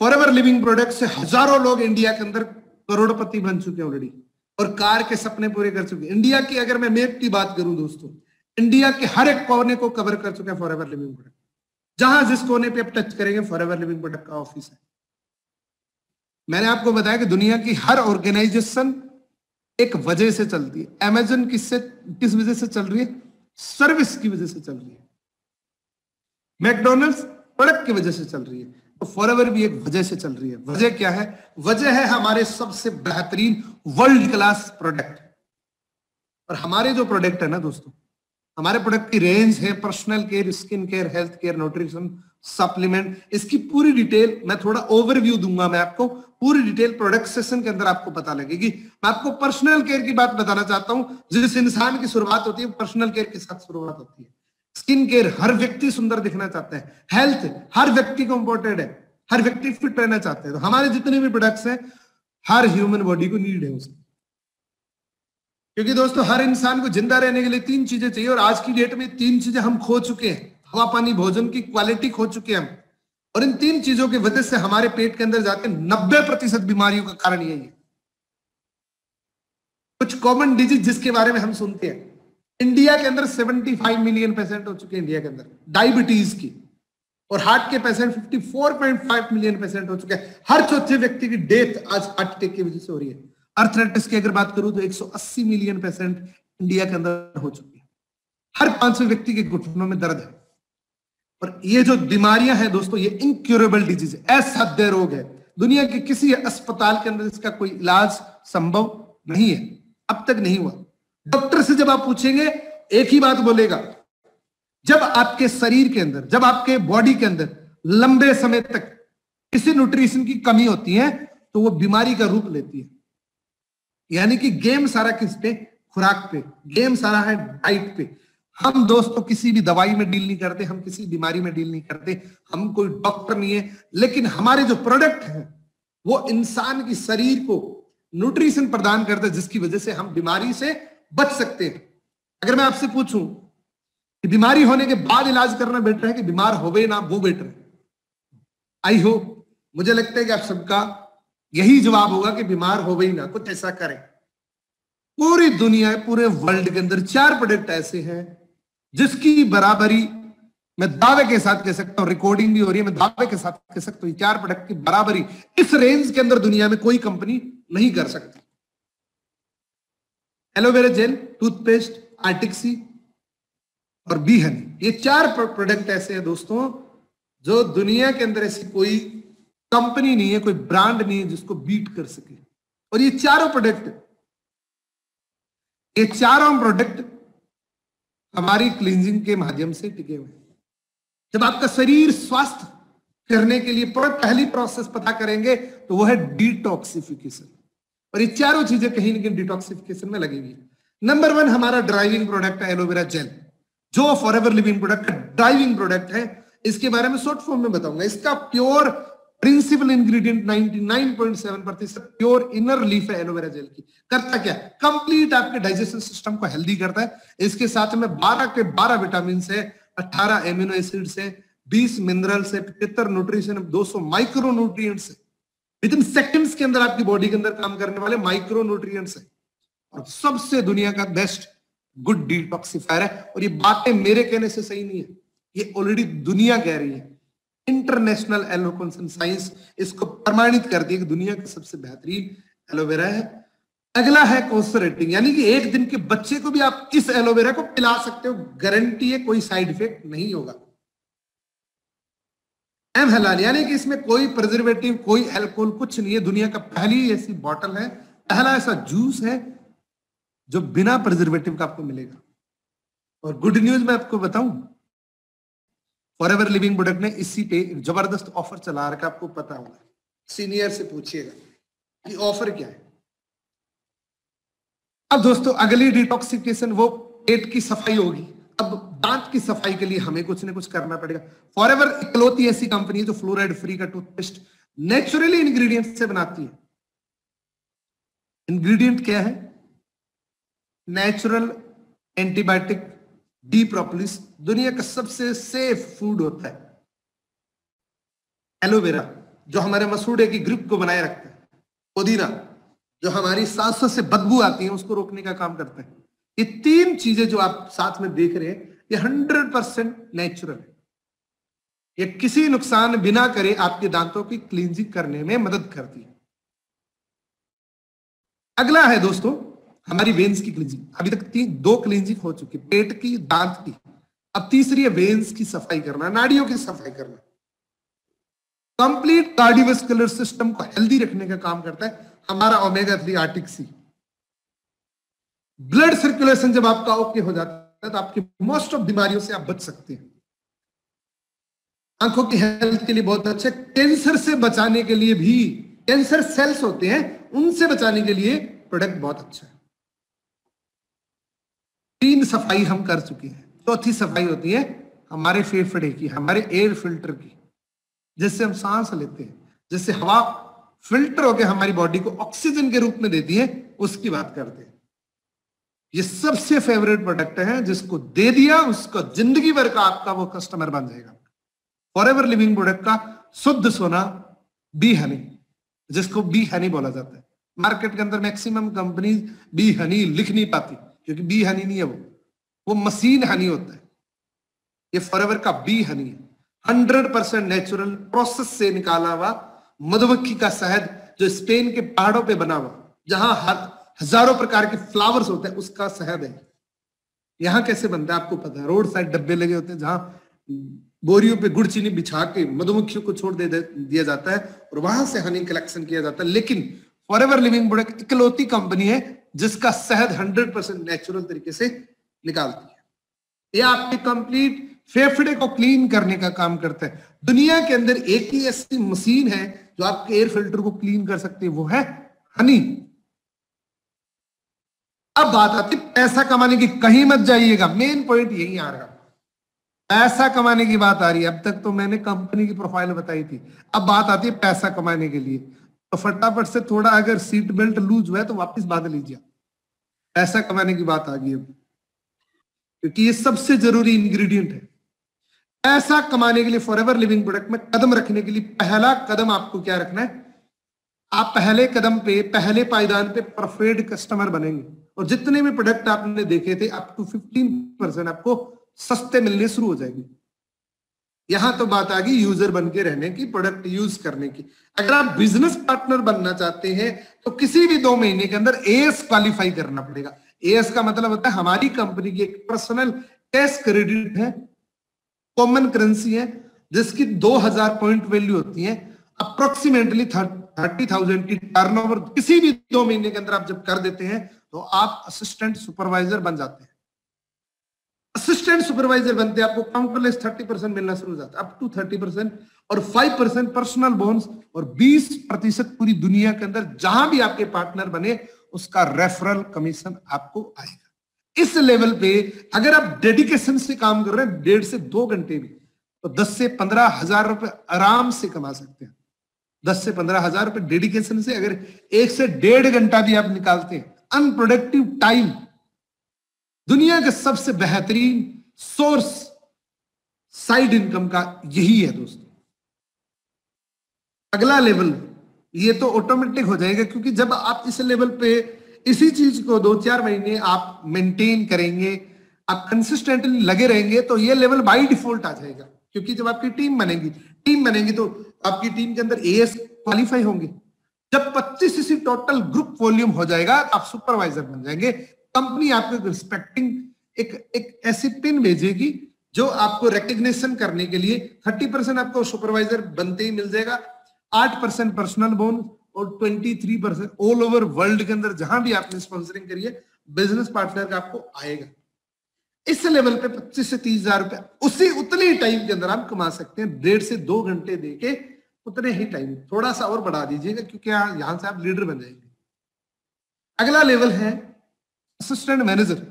A: फॉरएवर लिविंग प्रोडक्ट से हजारों लोग इंडिया के अंदर करोड़पति बन चुके हैं ऑलरेडी और कार के सपने पूरे कर चुके हैं। इंडिया की अगर मैं मैप की बात करूं दोस्तों, इंडिया के हर एक कोने को कवर कर चुके हैं फॉरएवर लिविंग प्रोडक्ट। जहां जिस कोने पे आप टच करेंगे फॉरएवर लिविंग प्रोडक्ट का ऑफिस है। मैंने आपको बताया कि दुनिया की हर ऑर्गेनाइजेशन एक वजह से चलती है। अमेजन किस वजह से चल रही है? सर्विस की वजह से चल रही है। मैकडॉनल्ड्स प्रोडक्ट की वजह से चल रही है, तो फॉरएवर भी एक वजह से चल रही है। वजह क्या है? वजह है हमारे सबसे बेहतरीन वर्ल्ड क्लास प्रोडक्ट। और हमारे जो प्रोडक्ट है ना दोस्तों, हमारे प्रोडक्ट की रेंज है personal care, skin care, health care, nutrition, supplement. इसकी पूरी डिटेल मैं थोड़ा ओवरव्यू दूंगा, मैं आपको पूरी डिटेल प्रोडक्ट सेशन के अंदर आपको पता लगेगी। मैं आपको पर्सनल केयर की बात बताना चाहता हूं। जिस इंसान की शुरुआत होती है पर्सनल केयर के साथ शुरुआत होती है। स्किन केयर, हर व्यक्ति सुंदर दिखना चाहता है। हेल्थ, हर व्यक्ति को इंपॉर्टेंट है, हर व्यक्ति फिट रहना चाहते हैं। तो हमारे जितने भी प्रोडक्ट्स हैं हर ह्यूमन बॉडी को नीड है उसकी, क्योंकि दोस्तों हर इंसान को जिंदा रहने के लिए 3 चीजें चाहिए और आज की डेट में 3 चीजें हम खो चुके हैं। हवा, पानी, भोजन की क्वालिटी खो चुके हैं हम, और इन 3 चीजों की वजह से हमारे पेट के अंदर जाके 90% बीमारियों का कारण यही है। कुछ कॉमन डिजीज जिसके बारे में हम सुनते हैं, इंडिया के अंदर 75 मिलियन पेशेंट हो चुके हैं इंडिया के अंदर डायबिटीज की, और हार्ट के पेशेंट 54.5 मिलियन पेशेंट हो चुके हैं। हर चौथे व्यक्ति की डेथ आज हार्ट अटैक की वजह से हो रही है। अर्थराइटिस की अगर बात करूं तो 180 मिलियन पेशेंट इंडिया के अंदर हो चुके हैं। हर 5वें व्यक्ति के घुटनों में दर्द है। और ये जो बीमारियां हैं दोस्तों, ये इनक्यूरेबल डिजीज है, असाध्य रोग है। दुनिया के किसी अस्पताल के अंदर इसका कोई इलाज संभव नहीं है, अब तक नहीं हुआ। डॉक्टर से जब आप पूछेंगे एक ही बात बोलेगा, जब आपके शरीर के अंदर, जब आपके बॉडी के अंदर लंबे समय तक किसी न्यूट्रिशन की कमी होती है तो वो बीमारी का रूप लेती है। यानी कि गेम सारा किस पे? खुराक पे। गेम सारा है डाइट पे। हम दोस्तों किसी भी दवाई में डील नहीं करते, हम किसी बीमारी में डील नहीं करते, हम कोई डॉक्टर नहीं है, लेकिन हमारे जो प्रोडक्ट हैं वो इंसान की शरीर को न्यूट्रिशन प्रदान करते हैं जिसकी वजह से हम बीमारी से बच सकते हैं। अगर मैं आपसे पूछूं कि बीमारी होने के बाद इलाज करना बेटर है कि बीमार होवे ना वो बेटर है, आई होप, मुझे लगता है कि आप सबका यही जवाब होगा कि बीमार होवे ही ना, कुछ ऐसा करें। पूरी दुनिया, पूरे वर्ल्ड के अंदर 4 प्रोडक्ट ऐसे हैं जिसकी बराबरी मैं दावे के साथ कह सकता हूं, रिकॉर्डिंग भी हो रही है, मैं दावे के साथ कह सकता हूं 4 प्रोडक्ट की बराबरी इस रेंज के अंदर दुनिया में कोई कंपनी नहीं कर सकती। एलोवेरा जेल, टूथपेस्ट, आर्टिक्सी और बी हनी, ये 4 प्रोडक्ट ऐसे हैं दोस्तों जो दुनिया के अंदर ऐसी कोई कंपनी नहीं है, कोई ब्रांड नहीं है जिसको बीट कर सके। और ये चारों प्रोडक्ट हमारी क्लींजिंग के माध्यम से टिके हुए हैं। जब आपका शरीर स्वास्थ्य करने के लिए पहली प्रोसेस पता करेंगे तो वो है डिटॉक्सिफिकेशन, और ये चारों चीजें कहीं ना कहीं डिटॉक्सिफिकेशन में लगेगी। नंबर 1 हमारा ड्राइविंग प्रोडक्ट है एलोवेरा जेल, जो फॉरएवर लिविंग प्रोडक्ट का ड्राइविंग प्रोडक्ट है। इसके बारे में शॉर्ट फॉर्म में बताऊंगा। इसका pure principal ingredient 99.7% pure inner leaf है एलोवेरा जेल की। करता क्या? कंप्लीट आपके डाइजेशन सिस्टम को हेल्दी करता है। इसके साथ में 12 के 12 विटामिन है, 18 एमिनो एसिड्स है, 20 मिनरल्स है, 75 न्यूट्रिशन, 200 माइक्रो न्यूट्रिएंट्स है। विद इन सेकंड्स के अंदर आपकी बॉडी के अंदर काम करने वाले माइक्रो न्यूट्रिएंट्स है। और सबसे दुनिया का बेस्ट गुड डिटॉक्सिफायर है। और ये बातें मेरे कहने से सही नहीं है, ये ऑलरेडी दुनिया कह रही है। इंटरनेशनल एलोवेरा साइंस इसको प्रमाणित कर दिया कि दुनिया का सबसे बेहतरीन एलोवेरा है। अगला है कॉन्सरेटिंग, यानी कि एक दिन के बच्चे को भी आप इस एलोवेरा को पिला सकते हो, गारंटी है कोई साइड इफेक्ट नहीं होगा। एम हलाल, यानी कि इसमें कोई प्रिजर्वेटिव, कोई अल्कोहल, कुछ नहीं है। दुनिया का पहली ऐसी बॉटल है, पहला ऐसा जूस है जो बिना प्रिजर्वेटिव का आपको मिलेगा। और गुड न्यूज मैं आपको बताऊं, फॉरएवर लिविंग प्रोडक्ट ने इसी पे एक जबरदस्त ऑफर चला रखा, आपको पता होगा, सीनियर से पूछिएगा कि ऑफर क्या है। अब दोस्तों अगली डिटॉक्सिफिकेशन वो पेट की सफाई होगी। अब दांत की सफाई के लिए हमें कुछ ना कुछ करना पड़ेगा। फॉरएवर इकलौती ऐसी कंपनी है जो फ्लोराइड फ्री का टूथपेस्ट नेचुरली इंग्रेडिएंट से बनाती है। इंग्रेडिएंट क्या है? नेचुरल एंटीबायोटिक डी प्रोपोलिस, दुनिया का सबसे सेफ फूड होता है। एलोवेरा जो हमारे मसूड़े की ग्रिप को बनाए रखता है। पुदीना जो हमारी सांसों से बदबू आती है उसको रोकने का काम करता है। ये तीन चीजें जो आप साथ में देख रहे हैं ये 100% नेचुरल है। ये किसी नुकसान बिना करे आपके दांतों की क्लींजिंग करने में मदद करती है। अगला है दोस्तों हमारी वेन्स की क्लींजिंग। अभी तक दो क्लींजिंग हो चुकी, पेट की, दांत की। अब तीसरी है वेन्स की सफाई करना, नाड़ियों की सफाई करना। कंप्लीट कार्डियोवैस्कुलर सिस्टम को हेल्दी रखने का काम करता है हमारा ओमेगा 3 आर्टिक सी। ब्लड सर्कुलेशन जब आपका ओके हो जाता है तो आपकी मोस्ट ऑफ बीमारियों से आप बच सकते हैं। आंखों की हेल्थ के लिए बहुत अच्छा है। कैंसर से बचाने के लिए भी, कैंसर सेल्स होते हैं उनसे बचाने के लिए प्रोडक्ट बहुत अच्छा है। 3 सफाई हम कर चुके हैं। चौथी सफाई होती है हमारे फेफड़े की, हमारे एयर फिल्टर की, जिससे हम सांस लेते हैं, जिससे हवा फिल्टर होकर हमारी बॉडी को ऑक्सीजन के रूप में देती है, उसकी बात करते हैं। ये सबसे फेवरेट प्रोडक्ट है, जिसको दे दिया उसको जिंदगी भर का आपका वो कस्टमर बन जाएगा। फॉरएवर लिविंग प्रोडक्ट का शुद्ध सोना बी हनी, जिसको बी हनी बोला जाता है। मार्केट के अंदर मैक्सिमम कंपनी बी हनी लिख नहीं पाती क्योंकि बी हनी नहीं है, वो मशीन हनी होता है। ये फॉरएवर का बी हनी है, 100% नेचुरल प्रोसेस से निकाला हुआ मधुमक्खी का शहद, जो स्पेन के पहाड़ों पे बना हुआ, जहां हजारों प्रकार के फ्लावर्स होते हैं, उसका शहद है। यहां कैसे बनता है आपको पता है, रोड साइड डब्बे लगे होते हैं जहां बोरियों पे गुड़ चीनी बिछा के मधुमक्खियों को छोड़ दिया जाता है और वहां से हनी कलेक्शन किया जाता है। लेकिन फॉरएवर लिविंग प्रोडक्ट इकलौती कंपनी है जिसका शहद 100% नेचुरल तरीके से निकालती है। ये आपके कंप्लीट फेफड़े को क्लीन करने का काम करता है। दुनिया के अंदर एक ही ऐसी मशीन है जो आपके एयर फिल्टर को क्लीन कर सकती है, वो है हनी। अब बात आती है पैसा कमाने की, कहीं मत जाइएगा, मेन पॉइंट यही आ रहा है, पैसा कमाने की बात आ रही है। अब तक तो मैंने कंपनी की प्रोफाइल बताई थी, अब बात आती है पैसा कमाने के लिए। तो फटाफट से थोड़ा अगर सीट बेल्ट लूज हुआ है तो वापस बांध लीजिए, पैसा कमाने की बात आ गई अब, क्योंकि ये सबसे जरूरी इंग्रेडिएंट है। पैसा कमाने के लिए फॉरएवर लिविंग प्रोडक्ट में कदम रखने के लिए पहला कदम आपको क्या रखना है, आप पहले कदम पे, पहले पायदान पे प्रेफर्ड कस्टमर बनेंगे और जितने भी प्रोडक्ट आपने देखे थे अप टू 15% आपको सस्ते मिलने शुरू हो जाएंगे। यहां तो बात आ गई यूजर बन के रहने की, प्रोडक्ट यूज करने की। अगर आप बिजनेस पार्टनर बनना चाहते हैं तो किसी भी 2 महीने के अंदर एएस क्वालिफाई करना पड़ेगा। एएस का मतलब होता है हमारी कंपनी की एक पर्सनल कैश क्रेडिट है, कॉमन करेंसी है, जिसकी 2000 पॉइंट वैल्यू होती है, अप्रोक्सीमेटली 30,000 की टर्नओवर किसी भी 2 महीने के अंदर आप जब कर देते हैं तो आप असिस्टेंट सुपरवाइजर बन जाते हैं। असिस्टेंट सुपरवाइजर बनते हैं आपको काउंटरलेस 30% मिलना शुरू हो जाता है, अप टू 30%, और 5% पर्सनल बोनस और 20% पूरी दुनिया के अंदर जहां भी आपके पार्टनर बने उसका रेफरल कमीशन आपको आएगा। इस लेवल पे अगर आप डेडिकेशन से काम कर रहे हैं 1.5 से 2 घंटे भी, तो 10 से 15 हजार रुपए आराम से कमा सकते हैं। 10 से 15 हजार रुपए डेडिकेशन से अगर 1 से 1.5 घंटा भी आप निकालते हैं अनप्रोडक्टिव टाइम, दुनिया का सबसे बेहतरीन सोर्स साइड इनकम का यही है दोस्तों। अगला लेवल ये तो ऑटोमेटिक हो जाएगा, क्योंकि जब आप इस लेवल पे इसी चीज को 2-4 महीने आप मेंटेन करेंगे, आप कंसिस्टेंटली लगे रहेंगे, तो ये लेवल बाय डिफॉल्ट आ जाएगा। क्योंकि जब आपकी टीम बनेगी तो आपकी टीम के अंदर एएस क्वालिफाई होंगे। जब 25 सीसी टोटल ग्रुप वॉल्यूम हो जाएगा तो आप सुपरवाइजर बन जाएंगे। कंपनी आपको रिस्पेक्टिंग एक ऐसी पिन भेजेगी जो आपको रिकग्निशन करने के लिए 30% आपको सुपरवाइजर बनते ही मिल जाएगा, 8% पर्सनल बोनस और 23% ऑल ओवर वर्ल्ड के अंदर जहां भी आपने स्पॉन्सरिंग करी है बिजनेस पार्टनर का आपको आएगा। इस लेवल पे 25 से 30 हजार रुपए उतने टाइम के अंदर आप कमा सकते हैं। 1.5 से 2 घंटे देके उतने ही टाइम, थोड़ा सा और बढ़ा दीजिएगा क्योंकि यहां से आप लीडर बन जाएंगे। अगला लेवल है असिस्टेंट मैनेजर।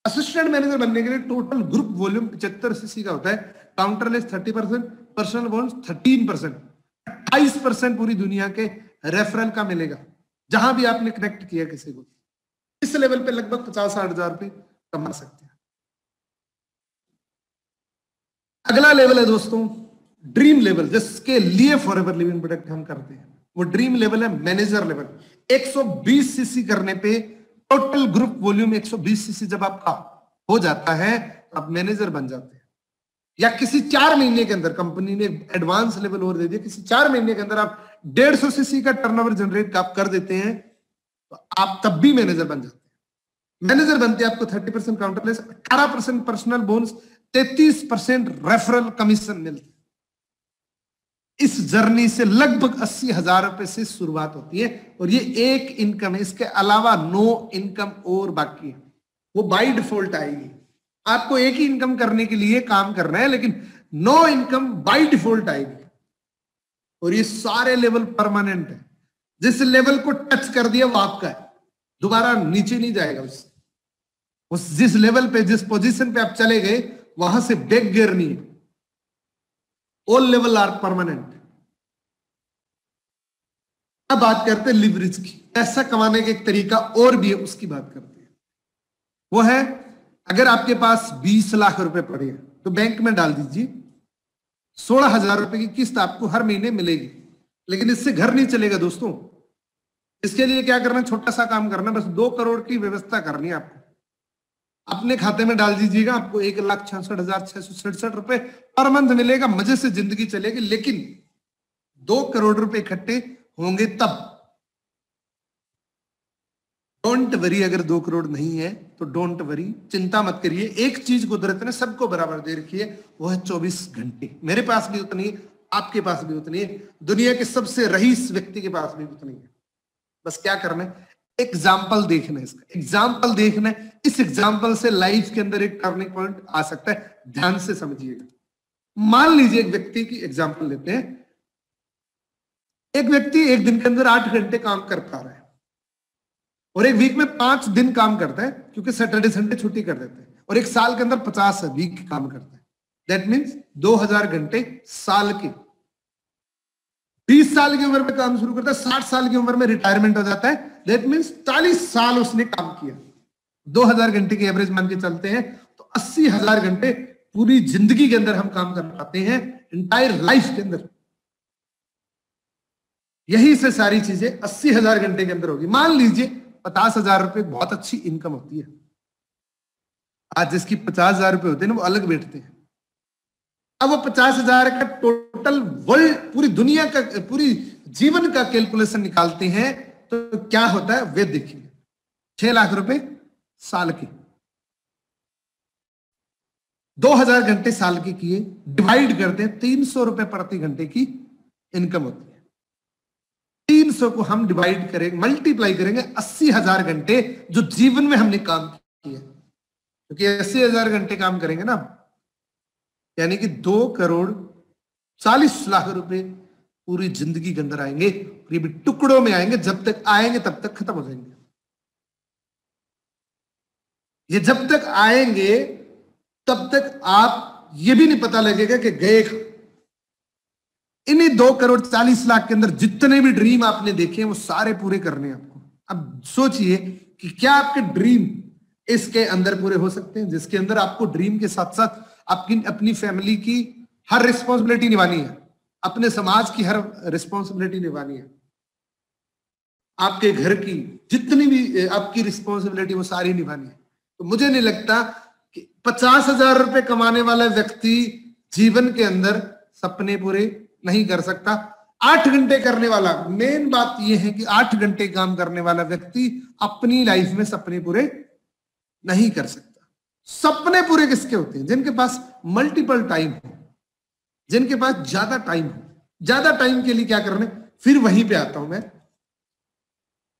A: असिस्टेंट मैनेजर बनने के लिए टोटल ग्रुप वॉल्यूम 75 सीसी का होता है, काउंटरलेस 30%, पर्सनल बोनस 13%, 28% पूरी दुनिया के रेफरल का मिलेगा जहां भी आपने कनेक्ट किया किसी को। इस लेवल पे लगभग 50-60 हजार रुपए कमा सकते हैं। अगला लेवल है दोस्तों ड्रीम लेवल, जिसके लिए फॉरएवर लिविंग प्रोडक्ट हम करते हैं। वो ड्रीम लेवल है मैनेजर लेवल। 120 सीसी करने पे टोटल ग्रुप वॉल्यूम 120 सीसी जब आपका हो जाता है आप मैनेजर बन जाते हैं। या किसी 4 महीने के अंदर कंपनी ने एडवांस लेवल और दे दिया, किसी 4 महीने के अंदर आप 150 सीसी का टर्नओवर जनरेट आप कर देते हैं तो आप तब भी मैनेजर बन जाते हैं। मैनेजर बनते आपको 30% काउंटरलेस, 18% पर्सनल बोनस, 33% रेफरल कमीशन मिलती है। इस जर्नी से लगभग 80 हजार रुपए से शुरुआत होती है और ये एक इनकम है। इसके अलावा 9 इनकम और बाकी है, वो बाय डिफॉल्ट आएगी। आपको एक ही इनकम करने के लिए काम करना है, लेकिन 9 इनकम बाय डिफॉल्ट आएगी और ये सारे लेवल परमानेंट है। जिस लेवल को टच कर दिया वो आपका है, दोबारा नीचे नहीं जाएगा। उस जिस लेवल पे, जिस पोजीशन पे आप चले गए वहां से बैक गियर नहीं है। All level are permanent. अब बात करते हैं लिवरेज की। पैसा कमाने का एक तरीका और भी है, उसकी बात करते हैं। वो है अगर आपके पास 20 लाख रुपए पड़े हैं तो बैंक में डाल दीजिए, 16,000 रुपए की किस्त आपको हर महीने मिलेगी। लेकिन इससे घर नहीं चलेगा दोस्तों। इसके लिए क्या करना, छोटा सा काम करना, बस 2 करोड़ की व्यवस्था करनी है आपको। अपने खाते में डाल दीजिएगा, आपको 1,66,667 रुपए पर मंथ मिलेगा। मजे से जिंदगी चलेगी। लेकिन 2 करोड़ रुपए इकट्ठे होंगे तब। डोंट वरी, अगर 2 करोड़ नहीं है तो डोंट वरी, चिंता मत करिए। एक चीज कुदरत ने सबको बराबर दे रखी है, वो है 24 घंटे। मेरे पास भी उतनी है, आपके पास भी उतनी है, दुनिया के सबसे रईस व्यक्ति के पास भी उतनी है। बस क्या करना है, एग्जाम्पल देखना है। इसका एग्जाम्पल देखना है। इस एग्जाम्पल से लाइफ के अंदर एक टर्निंग पॉइंट आ सकता है। ध्यान से समझिएगा। मान लीजिए एक व्यक्ति की एग्जाम्पल लेते हैं। एक व्यक्ति एक दिन के अंदर 8 घंटे काम कर पा रहा है और एक वीक में 5 दिन काम करता है, क्योंकि सैटरडे संडे छुट्टी कर देते हैं, और एक साल के अंदर 50 वीक काम करता है। दैट मीन्स 2000 घंटे साल के। 20 साल की उम्र में काम शुरू करता है, 60 साल की उम्र में रिटायरमेंट हो जाता है। दैट मीन्स 40 साल उसने काम किया। 2000 घंटे की एवरेज मान के चलते हैं तो 80,000 घंटे पूरी जिंदगी के अंदर हम काम कर पाते हैं, इंटायर लाइफ के अंदर। यही से सारी चीजें 80,000 घंटे के अंदर होगी। मान लीजिए 50,000 रुपए बहुत अच्छी इनकम होती है। आज जिसकी 50,000 रुपए होते हैं ना, वो अलग बैठते हैं। अब वो 50,000 का टोटल वर्ल्ड, पूरी दुनिया का, पूरी जीवन का कैलकुलेशन निकालते हैं तो क्या होता है वे देखिए। 6 लाख रुपए साल के, 2000 घंटे साल के किए, डिवाइड करते हैं, 300 रुपए प्रति घंटे की इनकम होती है। 300 को हम डिवाइड करेंगे, मल्टीप्लाई करेंगे 80,000 घंटे जो जीवन में हमने काम किया। क्योंकि 80,000 घंटे काम करेंगे ना, यानी कि 2 करोड़ 40 लाख रुपए पूरी जिंदगी के अंदर आएंगे। ये भी टुकड़ों में आएंगे, जब तक आएंगे तब तक खत्म हो जाएंगे। ये जब तक आएंगे तब तक आप ये भी नहीं पता लगेगा कि गए। इन्हीं 2 करोड़ 40 लाख के अंदर जितने भी ड्रीम आपने देखे हैं वो सारे पूरे करने हैं आपको। अब सोचिए कि क्या आपके ड्रीम इसके अंदर पूरे हो सकते हैं, जिसके अंदर आपको ड्रीम के साथ साथ आपकी अपनी फैमिली की हर रिस्पॉन्सिबिलिटी निभानी है, अपने समाज की हर रिस्पॉन्सिबिलिटी निभानी है। आपके घर की जितनी भी आपकी रिस्पॉन्सिबिलिटी वो सारी निभानी है। तो मुझे नहीं लगता कि 50,000 रुपए कमाने वाला व्यक्ति जीवन के अंदर सपने पूरे नहीं कर सकता। 8 घंटे करने वाला, मेन बात यह है कि 8 घंटे काम करने वाला व्यक्ति अपनी लाइफ में सपने पूरे नहीं कर सकता। सपने पूरे किसके होते हैं? जिनके पास मल्टीपल टाइम हो, जिनके पास ज्यादा टाइम हो। ज्यादा टाइम के लिए क्या करना है, फिर वहीं पे आता हूं मैं।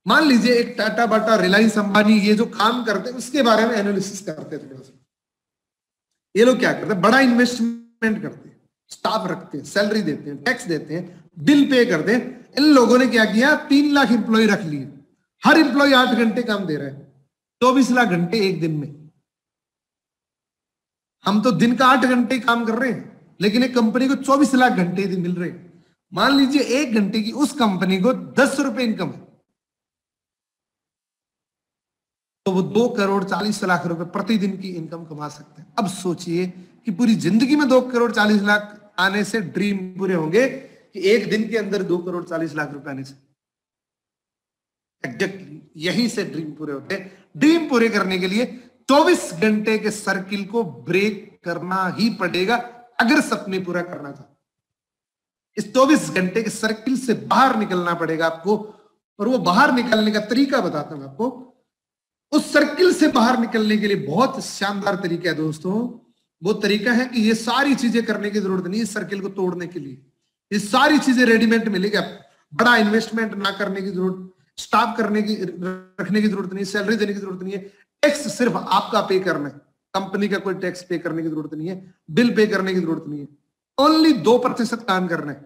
A: मान लीजिए एक टाटा बाटा, रिलायंस अंबानी, ये जो काम करते हैं उसके बारे में एनालिसिस करते थे। ये लोग क्या करते हैं, बड़ा इन्वेस्टमेंट करते हैं, स्टाफ रखते हैं, सैलरी देते हैं, टैक्स देते हैं, बिल पे करते हैं। इन लोगों ने क्या किया, 3 लाख एम्प्लॉय रख लिए, हर एम्प्लॉय 8 घंटे काम दे रहा है, 24 लाख घंटे एक दिन में। हम तो दिन का 8 घंटे काम कर रहे हैं, लेकिन एक कंपनी को 24 लाख घंटे दिन मिल रहे हैं। मान लीजिए 1 घंटे की उस कंपनी को 10 रुपए इनकम है, तो वो 2 करोड़ 40 लाख रुपए प्रतिदिन की इनकम कमा सकते हैं। अब सोचिए कि पूरी जिंदगी में 2 करोड़ 40 लाख आने से ड्रीम पूरे होंगे कि एक दिन के अंदर 2 करोड़ 40 लाख रुपए आने से। एग्जैक्टली यहीं से ड्रीम पूरे होते हैं। ड्रीम पूरे करने के लिए 24 घंटे के सर्किल को ब्रेक करना ही पड़ेगा अगर सपने पूरा करना था। इस 24 घंटे के सर्किल से बाहर निकलना पड़ेगा आपको, और वो बाहर निकलने का तरीका बताता हूं आपको। उस सर्किल से बाहर निकलने के लिए बहुत शानदार तरीका है दोस्तों। वो तरीका है कि ये सारी चीजें करने की जरूरत नहीं है। इस सर्किल को तोड़ने के लिए ये सारी चीजें रेडीमेड मिलेगी। बड़ा इन्वेस्टमेंट ना करने की जरूरत, स्टाफ करने की रखने की जरूरत नहीं, सैलरी देने की जरूरत नहीं है। टैक्स सिर्फ आपका पे करना है, कंपनी का कोई टैक्स पे करने की जरूरत नहीं है, बिल पे करने की जरूरत नहीं है। ओनली 2% काम करना है,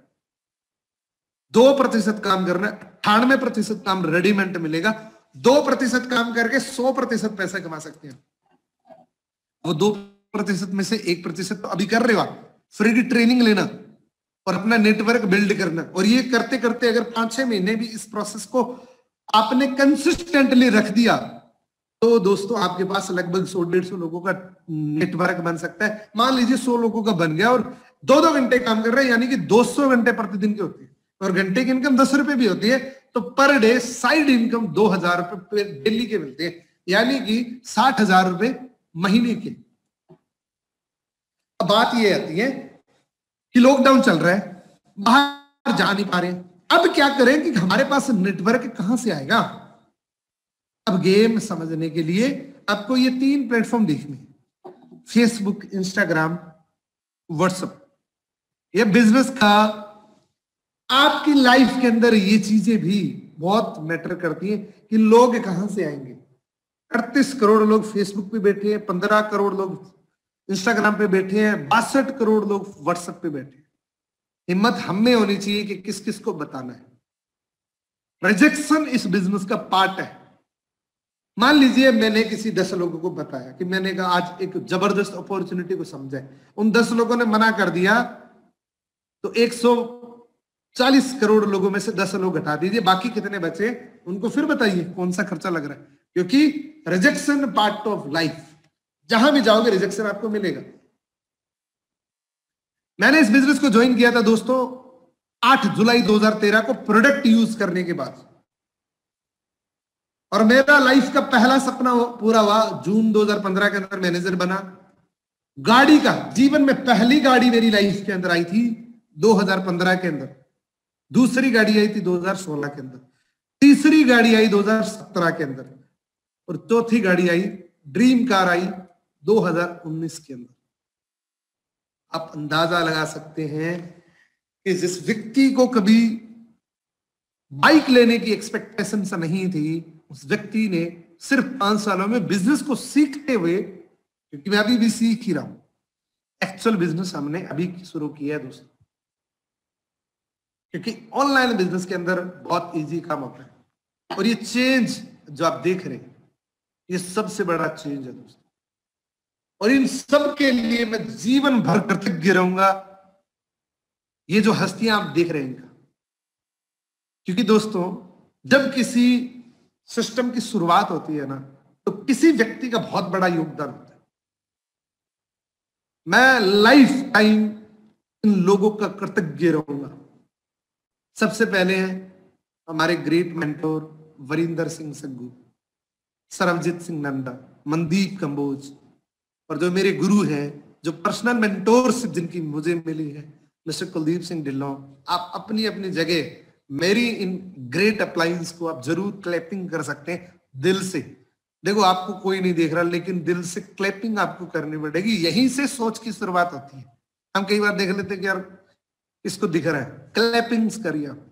A: 2% काम करना है। 98% काम रेडीमेड मिलेगा। 2% काम करके 100% पैसा कमा सकते हैं। वो 2% में से 1% तो अभी कर रहे हो आप, फ्री की ट्रेनिंग लेना और अपना नेटवर्क बिल्ड करना। और ये करते करते अगर 5-6 महीने भी इस प्रोसेस को आपने कंसिस्टेंटली रख दिया, तो दोस्तों आपके पास लगभग 100-150 लोगों का नेटवर्क बन सकता है। मान लीजिए 100 लोगों का बन गया और 2-2 घंटे काम कर रहे हैं, यानी कि 200 घंटे प्रतिदिन के होते हैं, और घंटे की इनकम 10 रुपए भी होती है, तो पर डे साइड इनकम 2,000 रुपए डेली के मिलते हैं, यानी कि 60,000 रुपए महीने के। अब बात ये आती है कि लॉकडाउन चल रहा है, बाहर जा नहीं पा रहे हैं, अब क्या करें कि हमारे पास नेटवर्क कहां से आएगा। अब गेम समझने के लिए आपको ये 3 प्लेटफॉर्म देखने हैं, फेसबुक, इंस्टाग्राम, व्हाट्सएप। ये बिजनेस का आपकी लाइफ के अंदर ये चीजें भी बहुत मैटर करती हैं कि लोग कहां से आएंगे। 38 करोड़ लोग फेसबुक पे बैठे हैं, 15 करोड़ लोग इंस्टाग्राम पे बैठे हैं, 62 करोड़ लोग व्हाट्सएप पे बैठे हैं। हिम्मत हमें होनी चाहिए कि किस किस को बताना है। रिजेक्शन इस बिजनेस का पार्ट है। मान लीजिए मैंने किसी 10 लोगों को बताया कि मैंने कहा आज एक जबरदस्त अपॉर्चुनिटी को समझा है, उन 10 लोगों ने मना कर दिया, तो 140 करोड़ लोगों में से 10 लोग हटा दीजिए, बाकी कितने बचे उनको फिर बताइए कौन सा खर्चा लग रहा है। क्योंकि रिजेक्शन पार्ट ऑफ लाइफ, जहां भी जाओगे रिजेक्शन आपको मिलेगा। मैंने इस बिजनेस को ज्वाइन किया था दोस्तों 8 जुलाई 2013 को, प्रोडक्ट यूज करने के बाद, और मेरा लाइफ का पहला सपना पूरा हुआ जून 2015 के अंदर। मैनेजर बना गाड़ी का, जीवन में पहली गाड़ी मेरी लाइफ के अंदर आई थी 2015 के अंदर, दूसरी गाड़ी आई थी 2016 के अंदर, तीसरी गाड़ी आई 2017 के अंदर, और चौथी गाड़ी आई, ड्रीम कार आई 2019 के अंदर। आप अंदाजा लगा सकते हैं कि जिस व्यक्ति को कभी बाइक लेने की एक्सपेक्टेशन से नहीं थी, उस व्यक्ति ने सिर्फ 5 सालों में बिजनेस को सीखते हुए, क्योंकि मैं अभी भी सीख ही रहा हूं, एक्चुअल बिजनेस हमने अभी शुरू किया है दोस्तों, क्योंकि ऑनलाइन बिजनेस के अंदर बहुत इजी काम होता है। और ये चेंज जो आप देख रहे हैं, ये सबसे बड़ा चेंज है दोस्तों, और इन सब के लिए मैं जीवन भर कृतज्ञ रहूंगा। ये जो हस्तियां आप देख रहे हैं इनका, क्योंकि दोस्तों जब किसी सिस्टम की शुरुआत होती है ना, तो किसी व्यक्ति का बहुत बड़ा योगदान होता है। मैं लाइफ टाइम इन लोगों का कृतज्ञ रहूंगा। सबसे पहले हैं हमारे ग्रेट मेंटोर वरिंदर सिंह सग्गू, सरबजीत सिंह नंदा, मनदीप कंबोज, और जो मेरे गुरु हैं, जो पर्सनल मेंटोरशिप जिनकी मुझे मिली है, मिस्टर कुलदीप सिंह ढिल्लों। आप अपनी अपनी जगह मेरी इन ग्रेट अप्लायंस को आप जरूर क्लैपिंग कर सकते हैं दिल से। देखो आपको कोई नहीं देख रहा, लेकिन दिल से क्लैपिंग आपको करनी पड़ेगी। यहीं से सोच की शुरुआत होती है। हम कई बार देख लेते कि यार इसको दिख रहा है, क्लैपिंग्स करिए आप।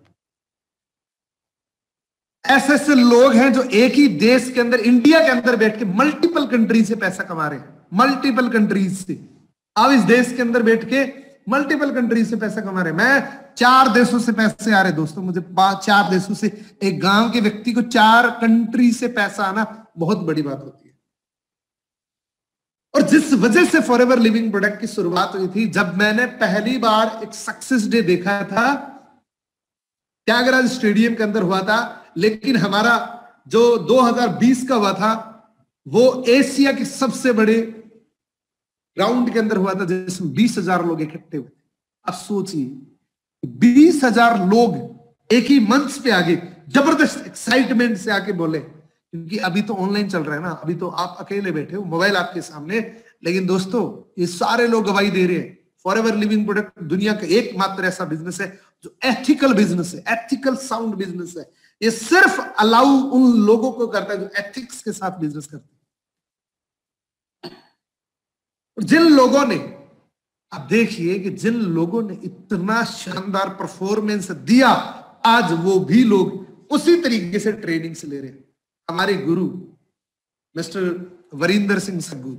A: ऐसे ऐसे लोग हैं जो एक ही देश के अंदर, इंडिया के अंदर बैठ के मल्टीपल कंट्री से पैसा कमा रहे हैं, मल्टीपल कंट्रीज से। आप इस देश के अंदर बैठ के मल्टीपल कंट्री से पैसा कमा रहे हैं। मैं 4 देशों से पैसे आ रहे दोस्तों, मुझे 4 देशों से, एक गांव के व्यक्ति को 4 कंट्री से पैसा आना बहुत बड़ी बात होती है। और जिस वजह से फॉरएवर लिविंग प्रोडक्ट की शुरुआत हुई थी, जब मैंने पहली बार एक सक्सेस डे देखा था, त्यागराज स्टेडियम के अंदर हुआ था, लेकिन हमारा जो 2020 का हुआ था वो एशिया के सबसे बड़े ग्राउंड के अंदर हुआ था, जिसमें 20,000 लोग इकट्ठे हुए। अब सोचिए 20,000 लोग एक ही मंच पे आगे जबरदस्त एक्साइटमेंट से आके बोले, क्योंकि अभी तो ऑनलाइन चल रहा है ना, अभी तो आप अकेले बैठे हो, मोबाइल आपके सामने, लेकिन दोस्तों ये सारे लोग गवाही दे रहे हैं। फॉरएवर लिविंग प्रोडक्ट दुनिया का एकमात्र ऐसा बिजनेस है जो एथिकल बिजनेस है, एथिकल साउंड बिजनेस है। ये सिर्फ अलाउ उन लोगों को करता है जो एथिक्स के साथ बिजनेस करते हैं। और जिन लोगों ने, आप देखिए कि जिन लोगों ने इतना शानदार परफॉर्मेंस दिया, आज वो भी लोग उसी तरीके से ट्रेनिंग से ले रहे हैं। हमारे गुरु मिस्टर वरिंदर सिंह सग्गू,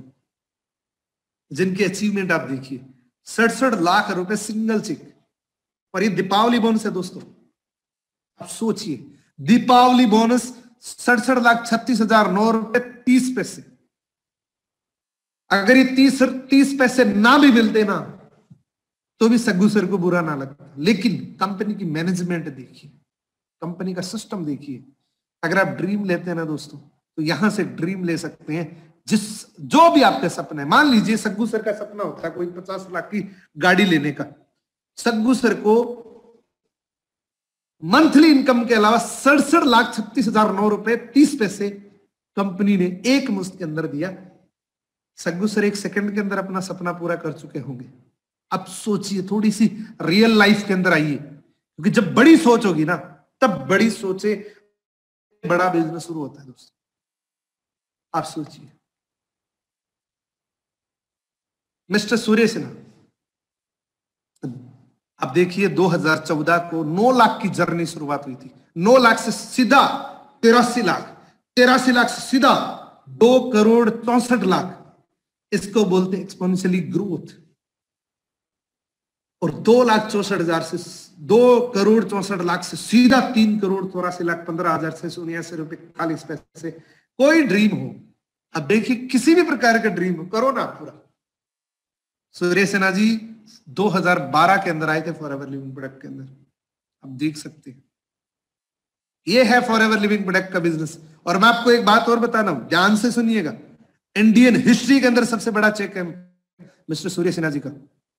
A: जिनकी अचीवमेंट आप देखिए, 67 लाख रुपए सिंगल चेक, और ये दीपावली बोनस है दोस्तों। आप सोचिए, दीपावली बोनस 67,36,009 रुपए 30 पैसे। अगर ये 30 पैसे ना भी मिलते ना, तो भी सग्गू सर को बुरा ना लगता। लेकिन कंपनी की मैनेजमेंट देखिए, कंपनी का सिस्टम देखिए। अगर आप ड्रीम लेते हैं ना दोस्तों, तो यहां से ड्रीम ले सकते हैं। जो भी आपका सपना है, मान लीजिए सग्गू सर का सपना होता है कोई 50 लाख की गाड़ी लेने का, सग्गू सर को मंथली इनकम के अलावा 67,36,009 रुपए 30 पैसे कंपनी ने एक मुश्त के अंदर दिया। सग्गू सर 1 सेकंड के अंदर अपना सपना पूरा कर चुके होंगे। अब सोचिए, थोड़ी सी रियल लाइफ के अंदर आइए, क्योंकि जब बड़ी सोच होगी ना, तब बड़ी सोचे बड़ा बिजनेस शुरू होता है दोस्तों। आप सोचिए, मिस्टर सूर्य सिन्हा, अब देखिए 2014 को 9 लाख की जर्नी शुरुआत हुई थी। 9 लाख से सीधा 83 लाख, 83 लाख से सीधा 2,64,00,000। इसको बोलते हैं एक्सपोनेंशियली ग्रोथ। और 2,64,000 से 2,64,00,000 से सीधा 3,84,15,679 रुपए 41 पैसे। कोई ड्रीम हो, अब देखिए किसी भी प्रकार का ड्रीम हो, करो ना पूरा। सूर्य सिन्हा जी 2012 के अंदर आए थे फॉरएवर लिविंग प्रोडक्ट के अंदर। आप देख सकते हैं, ये है फॉरएवर लिविंग प्रोडक्ट का बिजनेस। और मैं आपको एक बात और बताना हूं, ध्यान से सुनिएगा। इंडियन हिस्ट्री के अंदर सबसे बड़ा चेक है मिस्टर सूर्य सिन्हा जी का,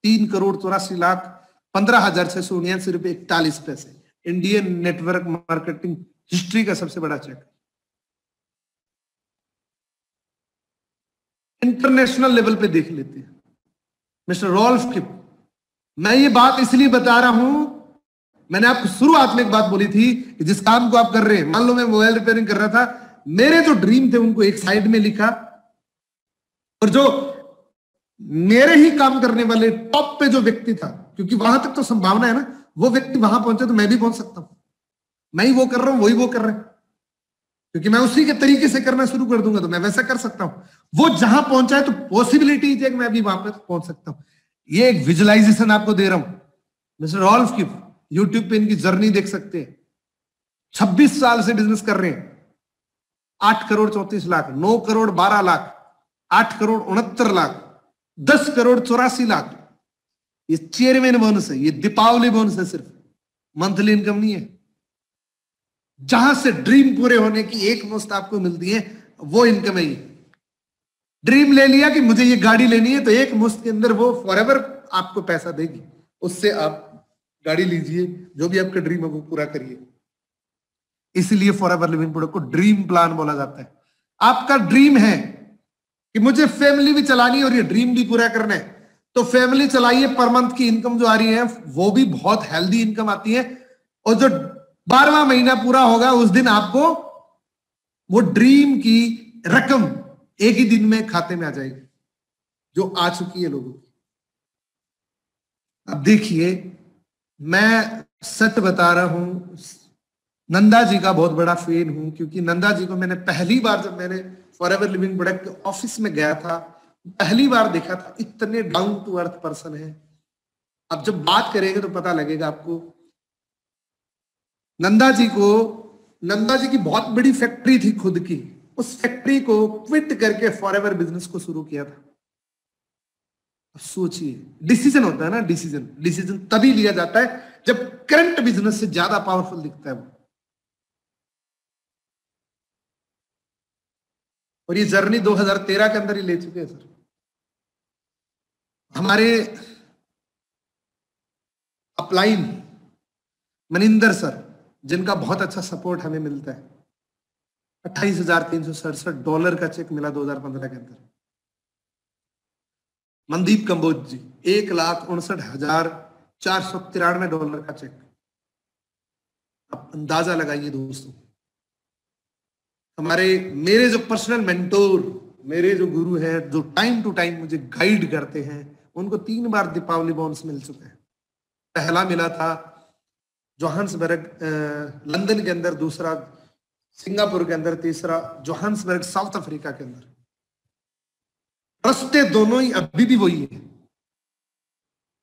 A: 3,84,15,679 रुपए 41 पैसे। इंडियन नेटवर्क मार्केटिंग हिस्ट्री का सबसे बड़ा चेक। इंटरनेशनल लेवल पे देख लेते हैं, मिस्टर रॉल्फ किप। मैं ये बात इसलिए बता रहा हूं, मैंने आपको शुरुआत में एक बात बोली थी कि जिस काम को आप कर रहे हैं, मान लो मैं मोबाइल रिपेयरिंग कर रहा था, मेरे जो ड्रीम थे उनको एक साइड में लिखा, और जो मेरे ही काम करने वाले टॉप पे जो व्यक्ति था, क्योंकि वहां तक तो संभावना है ना, वो व्यक्ति वहां पहुंचे तो मैं भी पहुंच सकता हूं। मैं ही वो कर रहा हूं, वही वो कर रहे हैं, क्योंकि मैं उसी के तरीके से करना शुरू कर दूंगा तो मैं वैसा कर सकता हूं। वो जहां पहुंचा है तो पॉसिबिलिटी है कि मैं भी वहां पर पहुंच सकता हूं। ये एक विजुअलाइजेशन आपको दे रहा हूं। मिस्टर रॉल्फ किप, यूट्यूब पे इनकी जर्नी देख सकते हैं। 26 साल से बिजनेस कर रहे हैं। 8,34,00,000, 9,12,00,000, 8,69,00,000, 10,84,00,000। ये चेयरमैन बोनस है, ये दीपावली बोनस है, सिर्फ मंथली इनकम नहीं है। जहां से ड्रीम पूरे होने की एक मुश्त आपको मिलती है, वो इनकम है। ये ड्रीम ले लिया कि मुझे ये गाड़ी लेनी है, तो एक मुश्त के अंदर वो फॉरएवर आपको पैसा देगी, उससे आप गाड़ी लीजिए, जो भी आपका ड्रीम है वो पूरा करिए। इसीलिए फॉरएवर लिविंग प्रोडक्ट को ड्रीम प्लान बोला जाता है। आपका ड्रीम है कि मुझे फैमिली भी चलानी है और ये ड्रीम भी पूरा करना है, तो फैमिली चलाइए। पर मंथ की इनकम जो आ रही है वो भी बहुत हेल्दी इनकम आती है, और जो 12वां महीना पूरा होगा उस दिन आपको वो ड्रीम की रकम एक ही दिन में खाते में आ जाएगी, जो आ चुकी है लोगों की। अब देखिए, मैं सच बता रहा हूं, नंदा जी का बहुत बड़ा फैन हूं, क्योंकि नंदा जी को मैंने पहली बार जब मैंने फॉरएवर लिविंग प्रोडक्ट के ऑफिस में गया था, पहली बार देखा था। इतने डाउन टू अर्थ पर्सन है। अब जब बात करेंगे तो पता लगेगा आपको। नंदा जी की बहुत बड़ी फैक्ट्री थी खुद की, उस फैक्ट्री को क्विट करके फॉरएवर बिजनेस को शुरू किया था। अब सोचिए, डिसीजन होता है ना, डिसीजन तभी लिया जाता है जब करंट बिजनेस से ज्यादा पावरफुल दिखता है वो। और ये जर्नी 2013 के अंदर ही ले चुके हैं सर। हमारे अपलाइन मनिंदर सर, जिनका बहुत अच्छा सपोर्ट हमें मिलता है, $28,367 का चेक मिला 2015 के अंदर। मनदीप कंबोज जी, $1,59,493 का चेक। अब अंदाजा लगाइए दोस्तों। मेरे जो पर्सनल मेंटोर, मेरे जो गुरु हैं, जो टाइम टू टाइम मुझे गाइड करते हैं, उनको 3 बार दीपावली बोनस मिल चुके हैं। पहला मिला था जोहान्सबर्ग लंदन के अंदर, दूसरा सिंगापुर के अंदर, तीसरा जोहान्सबर्ग साउथ अफ्रीका के अंदर। रास्ते दोनों ही अभी भी वही है।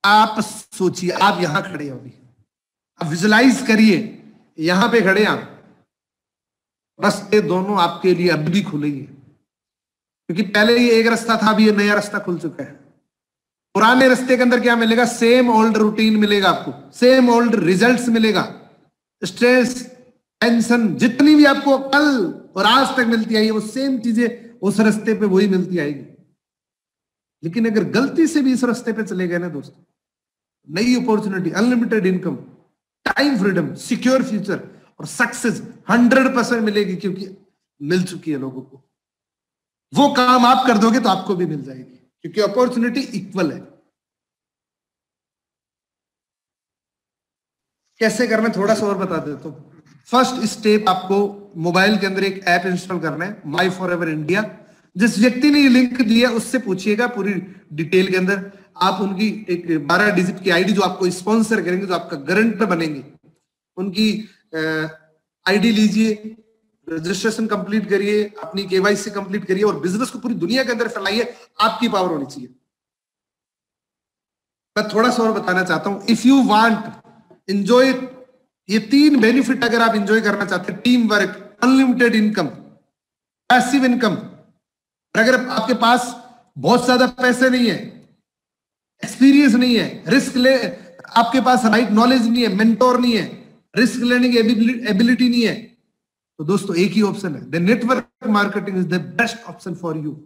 A: आप सोचिए, आप यहां खड़े हो अभी, आप विजुलाइज करिए, यहां पे खड़े आप, रास्ते दोनों आपके लिए अभी भी खुले हैं। क्योंकि पहले ये एक रास्ता था, अभी ये नया रास्ता खुल चुका है। पुराने रास्ते के अंदर क्या मिलेगा? सेम ओल्ड रूटीन मिलेगा आपको, सेम ओल्ड रिजल्ट्स मिलेगा। स्ट्रेस, टेंशन, जितनी भी आपको कल और आज तक मिलती आई है, वो सेम चीजें उस रास्ते पे वही मिलती आएगी। लेकिन अगर गलती से भी इस रास्ते पे चले गए ना दोस्तों, नई opportunity, unlimited income, time freedom, secure future और सक्सेस 100% मिलेगी, क्योंकि मिल चुकी है लोगों को। वो काम आप कर दोगे तो आपको भी मिल जाएगी, क्योंकि अपॉर्चुनिटी इक्वल है। कैसे करना थोड़ा सा और बता देता हूं। फर्स्ट स्टेप, आपको मोबाइल के अंदर एक ऐप इंस्टॉल करना है, माई फॉरएवर इंडिया। जिस व्यक्ति ने ये लिंक दिया उससे पूछिएगा पूरी डिटेल के अंदर। आप उनकी एक 12 डिजिट की आईडी, जो आपको स्पॉन्सर करेंगे, जो आपका गारंटर बनेंगे, उनकी आईडी लीजिए, रजिस्ट्रेशन कंप्लीट करिए, अपनी केवाईसी कंप्लीट करिए और बिजनेस को पूरी दुनिया के अंदर फैलाइए। आपकी पावर होनी चाहिए। मैं थोड़ा सा और बताना चाहता हूं। इफ यू वांट एंजॉय, ये 3 बेनिफिट अगर आप एंजॉय करना चाहते हैं, team work, unlimited income, passive income. अगर आपके पास बहुत ज्यादा पैसे नहीं है, एक्सपीरियंस नहीं है, रिस्क ले, आपके पास राइट नॉलेज नहीं है, मेंटोर नहीं है, रिस्क लेने की एबिलिटी नहीं है, तो दोस्तों एक ही ऑप्शन है, the network marketing is the best option for you.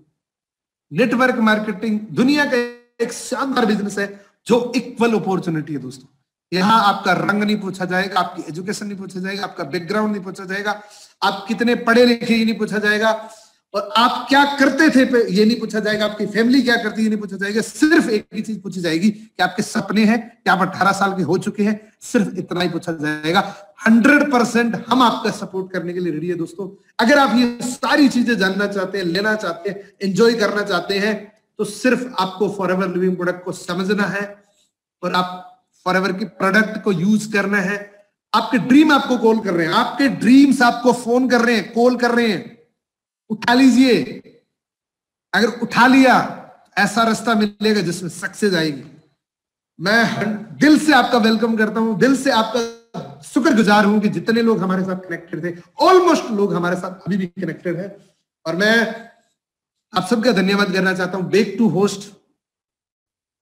A: Network marketing दुनिया का एक शानदार बिजनेस है, जो इक्वल अपॉर्चुनिटी है दोस्तों। यहां आपका रंग नहीं पूछा जाएगा, आपकी एजुकेशन नहीं पूछा जाएगा, आपका बैकग्राउंड नहीं पूछा जाएगा, आप कितने पढ़े लिखे ये नहीं पूछा जाएगा, और आप क्या करते थे ये नहीं पूछा जाएगा, आपकी फैमिली क्या करती है ये नहीं पूछा जाएगा। सिर्फ एक ही चीज पूछी जाएगी कि आपके सपने हैं, क्या आप 18 साल के हो चुके हैं, सिर्फ इतना ही पूछा जाएगा। 100% हम आपका सपोर्ट करने के लिए रेडी है दोस्तों। अगर आप ये सारी चीजें जानना चाहते हैं, लेना चाहते हैं, एंजॉय करना चाहते हैं, तो सिर्फ आपको फॉरएवर लिविंग प्रोडक्ट को समझना है और आप फॉरएवर की प्रोडक्ट को यूज करना है। आपके ड्रीम आपको कॉल कर रहे हैं, आपके ड्रीम्स आपको फोन कर रहे हैं, कॉल कर रहे हैं, उठा लीजिए। अगर उठा लिया, ऐसा रास्ता मिलेगा जिसमें सक्सेस आएगी। मैं दिल से आपका वेलकम करता हूं, दिल से आपका शुक्रगुजार हूं कि जितने लोग हमारे साथ कनेक्टेड थे, ऑलमोस्ट लोग हमारे साथ अभी भी कनेक्टेड है। और मैं आप सबका धन्यवाद करना चाहता हूं। Back to host